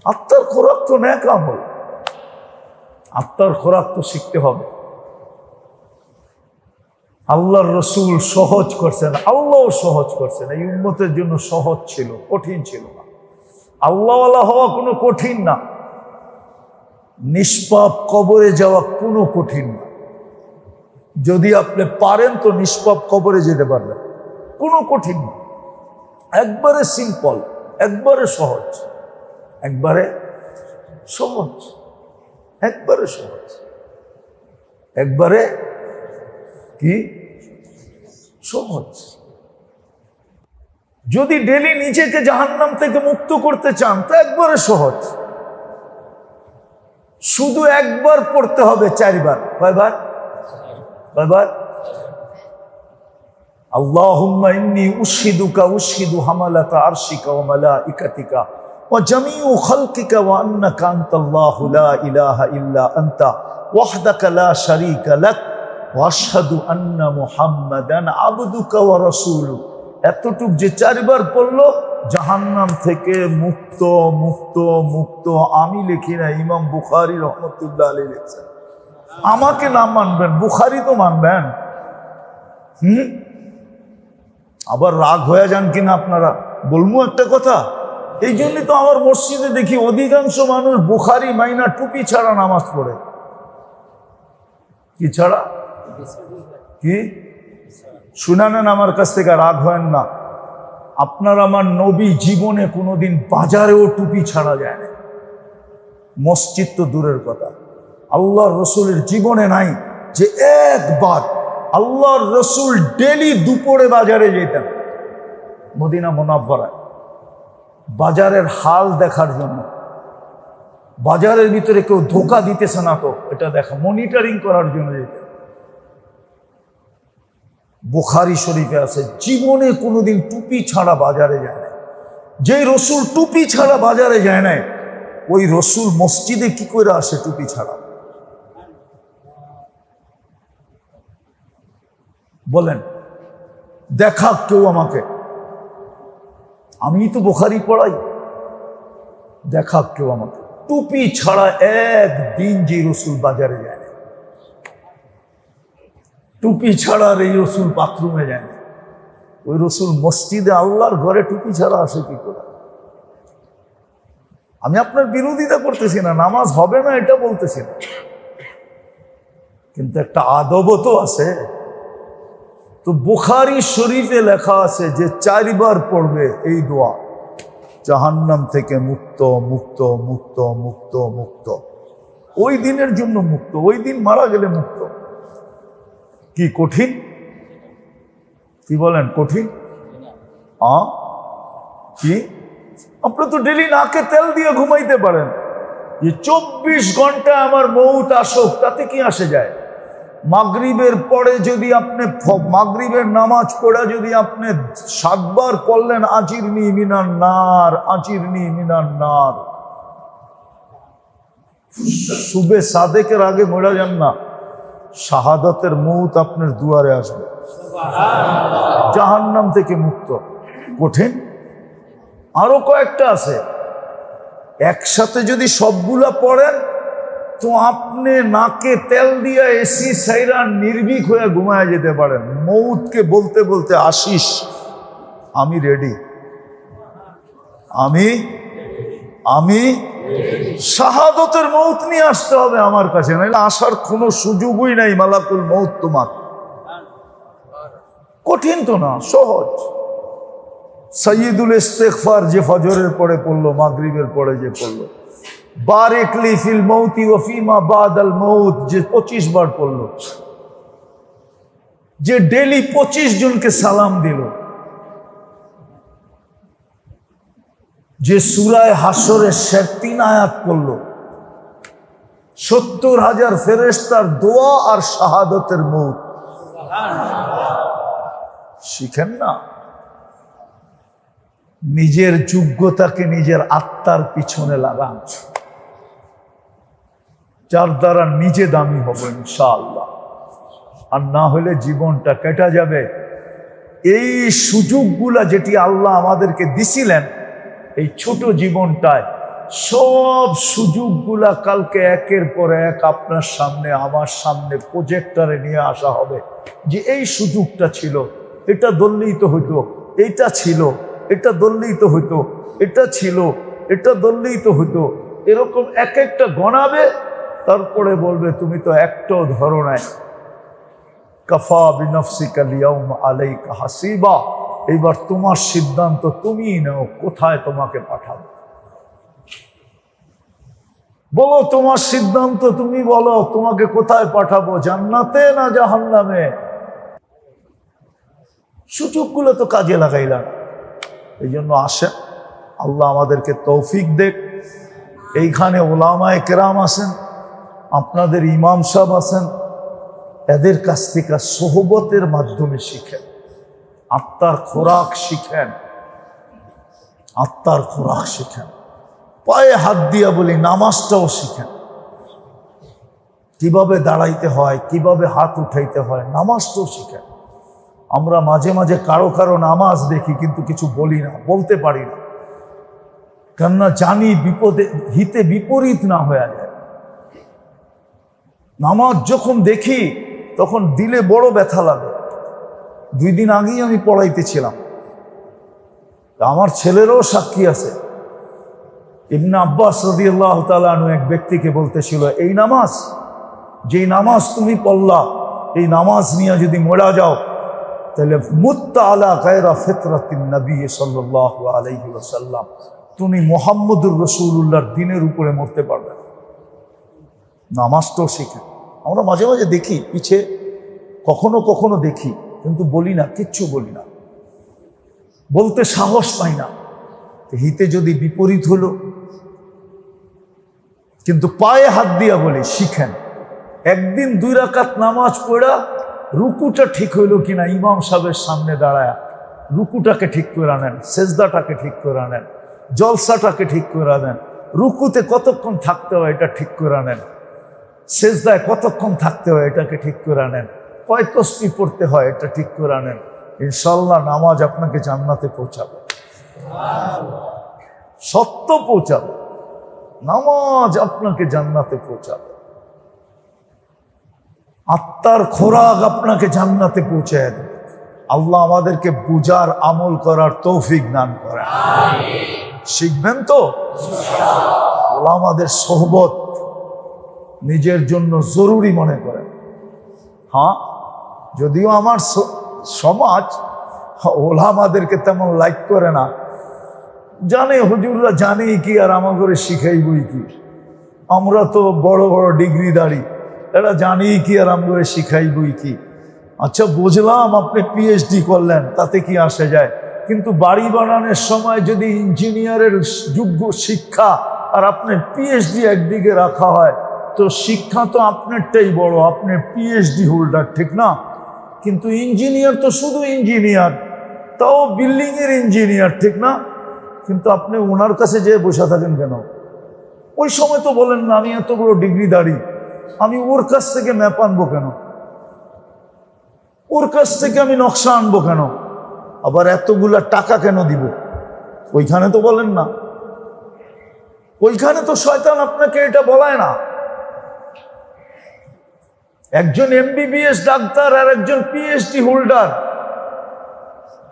আত্মার খোরাক তো নেক আমল, আত্মার খোরাক তো শিখতে হবে। আল্লাহর রসুল সহজ করছেন, আল্লাহও সহজ করছেন। এই উম্মতের জন্য সহজ ছিল, কঠিন ছিল না। আল্লাহওয়ালা হওয়া কোনো কঠিন না, নিষ্পাপ কবরে যাওয়া কোনো কঠিন না। যদি আপনি পারেন তো নিষ্পাপ কবরে যেতে পারবেন, কোনো কঠিন না। একবারে সিম্পল, একবারে সহজ, একবারে সহজ, একবারে সহজ, একবারে কি সহজ। যদি ডেলি নিজেকে জাহান্নাম থেকে মুক্ত করতে চান তো একবারে সহজ। শুধু একবার পড়তে হবে 4 বার। কয়বার? কয়বার? আল্লাহুম্মা ইন্নী উশহিদুকা উশহিদু হামালাতা আরশিকা ওয়া মালাইকাতিকা ওয়া জামিউ খালকিকা ওয়া আন্নাকা আনতাল্লাহু লা ইলাহা ইল্লা আনতা ওয়াহদাকা লা শারীকা লাক ওয়া আশহাদু আন্না মুহাম্মাদান আবদুকা ওয়া রাসূলুক। এতটুক যে 4 বার পড়লো জাহান্নাম থেকে মুক্ত, মুক্ত, মুক্ত। আমি লিখি না, ইমাম বুখারী রহমতুল্লাহ আলাইহি লিখছেন। আমাকে না মানবেন, বুখারী তো মানবেন। আবার রাগ হয়ে যান কিনা আপনারা, বলবো একটা কথা। এই জন্যই তো আমার মসজিদে দেখি অধিকাংশ মানুষ বুখারী মাইনা টুপি ছাড়া নামাজ পড়ে। কি ছাড়া? কি শুনে নেন আমার কাছ থেকে, রাগ হয় না। আপনার আমার নবী জীবনে কোনোদিন বাজারেও টুপি ছাড়া যায় না, মসজিদ তো দূরের কথা। আল্লাহর রসুলের জীবনে নাই যে একবার। আল্লাহর রসুল ডেলি দুপুরে বাজারে যেতেন, মদিনা মুনাওয়ারায়, বাজারের হাল দেখার জন্য। বাজারের ভিতরে কেউ ধোঁকা দিতেছে না তো এটা দেখা, মনিটরিং করার জন্য যেতেন। বুখারী শরীফে আছে জীবনে কোনোদিন টুপি ছাড়া বাজারে যায় না। যে রসুল টুপি ছাড়া বাজারে যায় না, ওই রসুল মসজিদে কি করে আসে টুপি ছাড়া? বলেন, দেখা কেউ আমাকে। আমি তো বুখারী পড়াই, দেখা কেউ আমাকে টুপি ছাড়া একদিন যে রসুল বাজারে যায় না, টুপি ছাড়া আর এই রসুল বাথরুমে যায় না, ওই রসুল মসজিদে আল্লাহর ঘরে টুপি ছাড়া আসে কি করে? আমি আপনার বিরোধিতা করতেছি না, নামাজ হবে না এটা বলতেছি না, কিন্তু একটা আদবও তো আছে। তো বুখারী শরীফে লেখা আছে যে 4 বার পড়বে এই দোয়া, জাহান্নাম থেকে মুক্ত মুক্ত মুক্ত মুক্ত মুক্ত, ওই দিনের জন্য মুক্ত, ওই দিন মারা গেলে মুক্ত। কি কঠিন? কি বলেন কঠিন? কি আপনি তো ডেলি নাকে তেল দিয়ে ঘুমাইতে পারেন, যে 24 ঘন্টা আমার মৌত আসুক তাতে কি আসে যায়? মাগরিবের পরে যদি আপনি মাগরিবের নামাজ পড়া যদি আপনি 7 বার পড়লেন আজিরনি মিনান নার, আজিরনি মিনান নার, সুবে সাদেকের আগে মরা যান না, শাহাদাতের মৌত আপনার দুয়ারে আসবে, জাহান্নাম থেকে মুক্ত। কঠিন? আরো কয়েকটা আছে, একসাথে যদি সবগুলা পড়েন তো আপনি নাকে তেল দিয়ে এসি সাইরা নির্ভীক হয়ে ঘুমায় যেতে পারেন, মৌতকে বলতে বলতে আসিস আমি রেডি, আমি আমি শাহাদতের মৌত নিয়ে আসতে হবে আমার কাছে, নাহলে আসার কোনো সুযোগই নাই মালাকুল মৌত তোমার। কঠিন তো না, সহজ। সাইয়্যিদুল ইস্তিগফার যে ফজরের পরে পড়লো, মাগরিবের পরে যে পড়লো, বারিক লি ফিল মৌতি ওয়া ফিমা বাদাল মৌত যে 25 বার পড়লো, যে ডেলি 25 জনকে সালাম দিল, যে সূরায়ে হাসরের 3 আয়াত পড়লো, 70,000 ফেরেশতার দোয়া আর শাহাদতের মৌত। শিখেন না, নিজের যোগ্যতাকে নিজের আত্মার পিছনে লাগান, যার দ্বারা নিজে দামি হব ইনশাআল্লাহ, আর না হলে জীবনটা কেটে যাবে। এই সুযোগগুলা যেটি আল্লাহ আমাদেরকে দিছিলেন এই ছোট জীবনটায়, সব সুযোগগুলা কালকে একের পর এক আপনার সামনে আমার সামনে প্রজেক্টরে নিয়ে আসা হবে, যে এই সুযোগটা ছিল, এটা ধরলেই তো হইতো, এইটা ছিল, এটা ধরলেই তো হইতো, এটা ছিল, এটা ধরলেই তো হইতো, এরকম এক একটা গণাবে, তারপরে বলবে তুমি তো একটাও ধরো নাই। কাফা বিনফসিকা লিয়াউম আলাইকা হাসিবা, এইবার তোমার সিদ্ধান্ত তুমিই নাও, কোথায় তোমাকে পাঠাবো। বলো তোমার সিদ্ধান্ত, তুমি বলো তোমাকে কোথায় পাঠাবো, জান্নাতে না জাহান্নামে। সুযোগগুলো তো কাজে লাগাইলাম, এই জন্য আসেন, আল্লাহ আমাদেরকে তৌফিক দেখ। এইখানে ওলামায়ে কেরাম আছেন, আপনাদের ইমাম সাহেব আছেন, এদের কাছ থেকে সোহবতের মাধ্যমে শিখেন, আত্মার খোরাক শিখেন, আত্মার খোরাক শিখেন। পায়ে হাত দিয়া বলি নামাজটাও শিখেন, কিভাবে দাঁড়াইতে হয়, কিভাবে হাত উঠাইতে হয়, নামাজটাও শিখেন। আমরা মাঝে মাঝে কারো কারো নামাজ দেখি কিন্তু কিছু বলি না, বলতে পারি না, কেননা জানি বিপদে হিতে বিপরীত না হয়ে যায়। নামাজ যখন দেখি তখন দিলে বড় ব্যথা লাগে। 2 দিন আগেই আমি পড়াইতেছিলাম, আমার ছেলেরও সাক্ষী আছে। ইবনে আব্বাস রাদিয়াল্লাহু তাআলা আনহু এক ব্যক্তিকে বলতেছিল, এই নামাজ, যেই নামাজ তুমি পড়লা, এই নামাজ নিয়ে যদি মরা যাও তাহলে মুত্তা আলা গায়রা ফিতরাতিন নবী সাল্লাল্লাহু আলাইহি ওয়াসাল্লাম, তুমি মুহাম্মদুর রাসূলুল্লাহর দ্বীনের উপরে মরতে পারবে। নামাজটাও শিখে। আমরা মাঝে মাঝে দেখি পিছে, কখনো কখনো দেখি, কিন্তু বলি না, কিচ্ছু বলি না, বলতে সাহস পাই না, হিতে যদি বিপরীত হলো। কিন্তু পায়ে হাত দিয়া বলি শিখেন। একদিন 2 রাকাত নামাজ পড়া রুকুটা ঠিক হইল কিনা ইমাম সাহেবের সামনে দাঁড়ায় রুকুটাকে ঠিক করে আনেন, সেজদাটাকে ঠিক করে আনেন, জলসাটাকে ঠিক করে আনেন, রুকুতে কতক্ষণ থাকতে হয় এটা ঠিক করে আনেন, সেজদায় কতক্ষণ থাকতে হয় এটাকে ঠিক করে আনেন, কয় তাসবিহ পড়তে হয় এটা ঠিক করে আনেন। ইনশাআল্লাহ নামাজ আপনাকে জান্নাতে পৌঁছাবে। সত্য পৌঁছাবে, নামাজ আপনাকে জান্নাতে পৌঁছাবে, আত্মার খোরাক আপনাকে জান্নাতে পৌঁছায় দেবে। আল্লাহ আমাদেরকে বুঝার আমল করার তৌফিক দান করেন। শিখবেন তো? ওলামাদের সোহবত নিজের জন্য জরুরি মনে করেন। হ্যাঁ, যদিও আমার সমাজ ওলামাদেরকে তেমন লাইক করে না, জানে হুজুররা জানেই কি আর আমাকে শিখাইবই কি, আমরা তো বড় বড় ডিগ্রিধারী, এরা জানেই কি আর আমাকে শিখাইবই কি। আচ্ছা বুঝলাম আপনি পিএইচডি করলেন, তাতে কি আসে যায়, কিন্তু বাড়ি বানানোর সময় যদি ইঞ্জিনিয়ারের যোগ্য শিক্ষা আর আপনার পিএইচডি একদিকে রাখা হয়, তো শিক্ষা তো আপনারটাই বড়, আপনার পিএইচডি হোল্ডার, ঠিক না? কিন্তু ইঞ্জিনিয়ার তো শুধু ইঞ্জিনিয়ার, তাও বিল্ডিংয়ের ইঞ্জিনিয়ার, ঠিক না? কিন্তু আপনি ওনার কাছে যেয়ে বসে থাকেন কেন? ওই সময় তো বলেন না আমি এত বড় ডিগ্রিধারী, আমি ওর কাছ থেকে ম্যাপ আনবো কেন, ওর কাছ থেকে আমি নকশা আনবো কেন, আবার এতগুলা টাকা কেন দিব? ওইখানে তো বলেন না, ওইখানে তো শয়তান আপনাকে এটা বলায় না। একজন এমবিবিএস ডাক্তার আর একজন পিএইচডি হোল্ডার,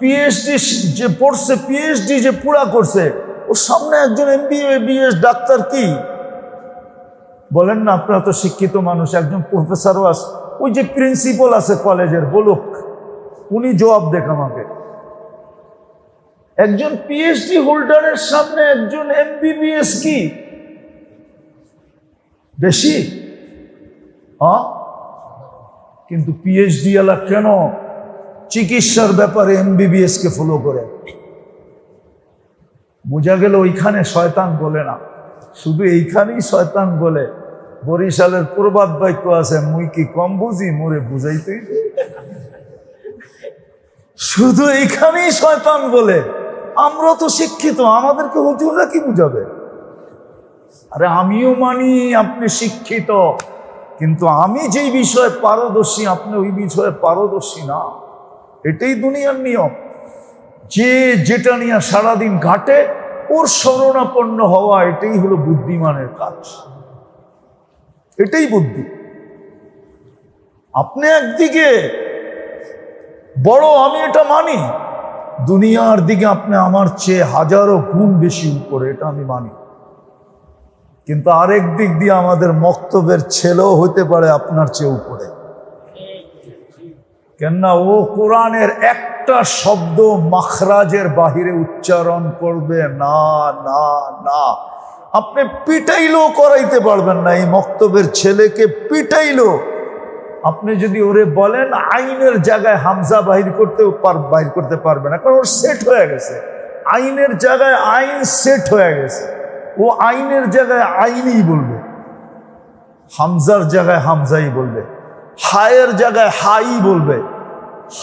পিএইচডি যে পড়ছে, পিএইচডি যে পুরা করছে, ওর সামনে একজন এমবিবিএস ডাক্তার কি বলেন না? আপনারা তো শিক্ষিত মানুষ, একজন প্রফেসরও আছে, ওই যে প্রিন্সিপাল আছে কলেজের, বলুক, উনি জবাব দেখ আমাকে। একজন পিএইচডি হোল্ডারের সামনে একজন এমবিবিএস কি বেশি? হ্যাঁ, কিন্তু পিএইচডি ওয়ালা কেন চিকিৎসার ব্যাপারে এমবিবিএস কে ফলো করে? বোঝা গেল ওইখানে শয়তান বলে না, শুধু এইখানেই শয়তান বলে। বরিশালের প্রবাদ বাক্য আছে, মুই কি কম বুঝি, মোরে বুঝাইতেই। শুধু এইখানেই শয়তান বলে। আমরা তো শিক্ষিত, আমাদেরকে হুজুররা কি বুঝাবে? আরে আমিও মানি আপনি শিক্ষিত, কিন্তু আমি যেই বিষয়ে পারদর্শী আপনি ওই বিষয়ে পারদর্শী না। এটাই দুনিয়ার নিয়ম। যে যেটা নিয়ে সারাদিন ঘাটে ওর শরণাপন্ন হওয়া, এটাই হলো বুদ্ধিমানের কাজ, এটাই বুদ্ধি। আপনি একদিকে বড়, আমি এটা মানি, দুনিয়ার দিকে আপনি আমার চেয়ে হাজারো গুণ বেশি উপরে, এটা আমি মানি। কিন্তু আরেক দিক দিয়ে আমাদের মক্তবের ছেলেও হতে পারে আপনার চেয়ে উপরে। কেননা ও কোরআনের একটা শব্দ মাখরাজের বাহিরে উচ্চারণ করবে না, না, না। আপনি পিটাইলেও করাইতে পারবেন না। এই মক্তবের ছেলেকে পিটাইলো, আপনি যদি ওরে বলেন আইনের জায়গায় হামজা বাহির করতে পারবে না, কারণ ওর সেট হয়ে গেছে। আইনের জায়গায় আইন সেট হয়ে গেছে, ও আইনের জায়গায় আইনই বলবে, হামজার জায়গায় হামজাই বলবে, হায়ের জায়গায় হাই বলবে,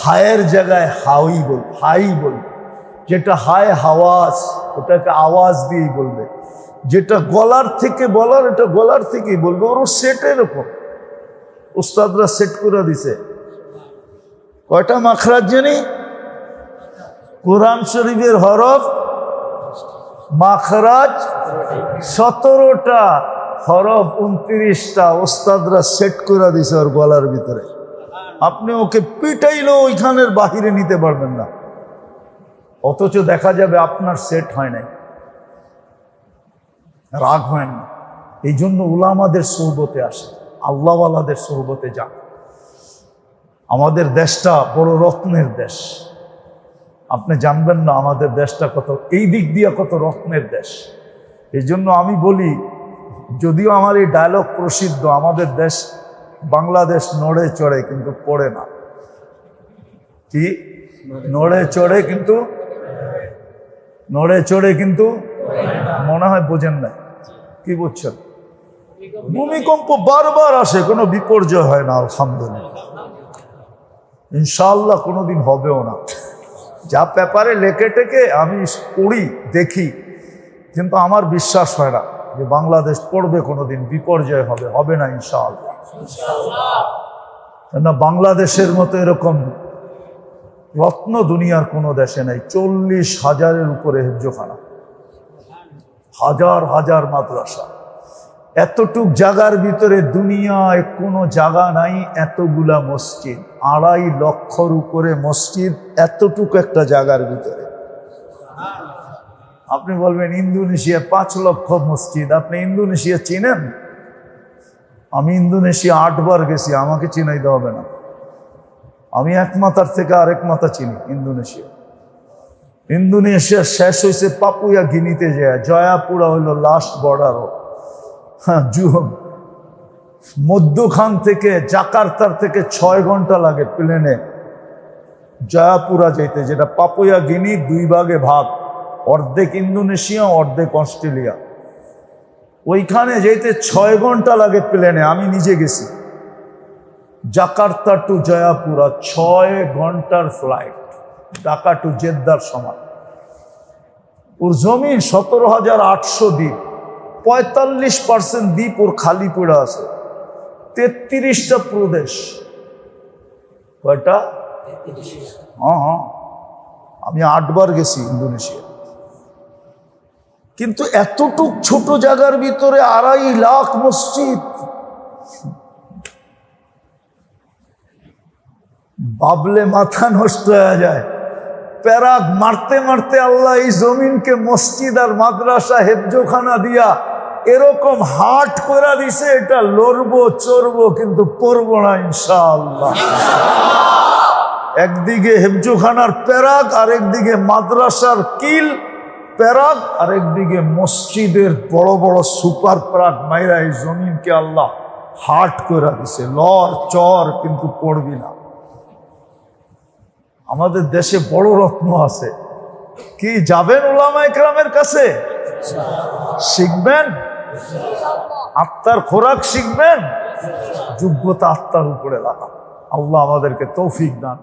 হায়ের জায়গায় হাই বলবে। যেটা হায় হাওয়াজ, ওটাকে আওয়াজ দিয়েই বলবে। যেটা গলার থেকে বলার, এটা গলার থেকেই বলবে। ওর সেট এরকম, উস্তাদরা সেট করে দিছে। কয়টা মাখরাজ জানি? কোরআন শরীফের হরফ মাখরাজ 17টা, হরফ 29টা। ওস্তাদরা সেট করে দিছে ওর গলার ভিতরে। আপনি ওকে পিটাইলেও ওইখানের বাহিরে নিতে পারবেন না, অথচ দেখা যাবে আপনার সেট হয় নাই। রাগ হয় না। এই জন্য উলামাদের সোহবতে আসে, আল্লাহওয়ালাদের সোহবতে যান। আমাদের দেশটা বড় রত্নের দেশ, আপনি জানবেন না আমাদের দেশটা কত, এই দিক দিয়ে কত রত্নের দেশ। এই জন্য আমি বলি, যদিও আমার এই ডায়লগ প্রসিদ্ধ, আমাদের দেশ বাংলাদেশ নড়ে চড়ে কিন্তু পড়ে না। কি নড়ে চড়ে কিন্তু, নড়ে চড়ে কিন্তু মনে হয় বোঝেন না। কি বুঝছেন? ভূমিকম্প বারবার আসে, কোনো বিপর্যয় হয় না আলহামদুলিল্লাহ। ইনশাআল্লাহ কোনোদিন হবেও না। যা পেপারে লেখে টেকে আমি পড়ি দেখি, কিন্তু আমার বিশ্বাস হয় না যে বাংলাদেশ পড়বে কোনোদিন, বিপর্যয় হবে, হবে না ইনশাআল্লাহ। না, বাংলাদেশের মতো এরকম রত্ন দুনিয়ার কোনো দেশে নাই। 40,000-এর উপরে হেফজোখানা, হাজার হাজার মাদ্রাসা। এতটুক জায়গার ভিতরে দুনিয়ায় কোনো জায়গা নাই এতগুলা মসজিদ। 2.5 লক্ষর উপরে মসজিদ এতটুকু একটা জায়গার ভিতরে। আপনি বলবেন ইন্দোনেশিয়া 5 লক্ষ মসজিদ। আপনি ইন্দোনেশিয়া চিনেন? আমি ইন্দোনেশিয়া 8 বার গেছি, আমাকে চিনাইতে হবে না। আমি এক মাথার থেকে আরেক মাথা চিনি ইন্দোনেশিয়া। ইন্দোনেশিয়া শেষ হয়েছে পাপুয়া গিনিতে যায়, জয়াপুরা হইল লাস্ট বর্ডারও। হ্যাঁ, মধ্যখান থেকে জাকার্তার থেকে 6 ঘন্টা লাগে প্লেনে জয়াপুরা যেতে, যেটা পাপুয়া গিনি 2 ভাগে ভাগ, অর্ধেক ইন্দোনেশিয়া অর্ধেক অস্ট্রেলিয়া। ওইখানে যেতে 6 ঘন্টা লাগে প্লেনে। আমি নিজে গেছি জাকার্তা টু জয়াপুরা, 6 ঘন্টার ফ্লাইট, ঢাকা টু জেদ্দার সমান। ওর জমিন 17,800 দ্বীপ, 45% দ্বীপ ওর খালি পড়ে আছে। 33টা প্রদেশ। কয়টা? হ্যাঁ, আমি 8 বার গেছি ইন্দোনেশিয়া। কিন্তু এতটুক ছোট জায়গার ভিতরে 2.5 লাখ মসজিদ। ভাবলে মাথা নষ্ট হয়ে যায়। প্যারাক মারতে মারতে আল্লাহ এই জমিনকে মসজিদ আর মাদ্রাসা হেফজোখানা দিয়া এরকম হাট করে দিছে, এটা লড়বো চড়বো কিন্তু পড়বো না ইনশাআল্লাহ। একদিকে হেফজোখানার প্যারাক, আরেকদিকে মাদ্রাসার কিল প্যারাক, আরেকদিকে মসজিদের বড় বড় সুপার প্যারাক মাইরা এই জমিনকে আল্লাহ হাট করে দিছে। লড় চর কিন্তু পড়বি না। আমাদের দেশে বড় রত্ন আছে। কি যাবেন উলামা ইকরামের কাছে? শিখবেন, আত্মার খোরাক শিখবেন, যোগ্যতা আত্মার উপরে লাগা। আল্লাহ আমাদেরকে তৌফিক দান।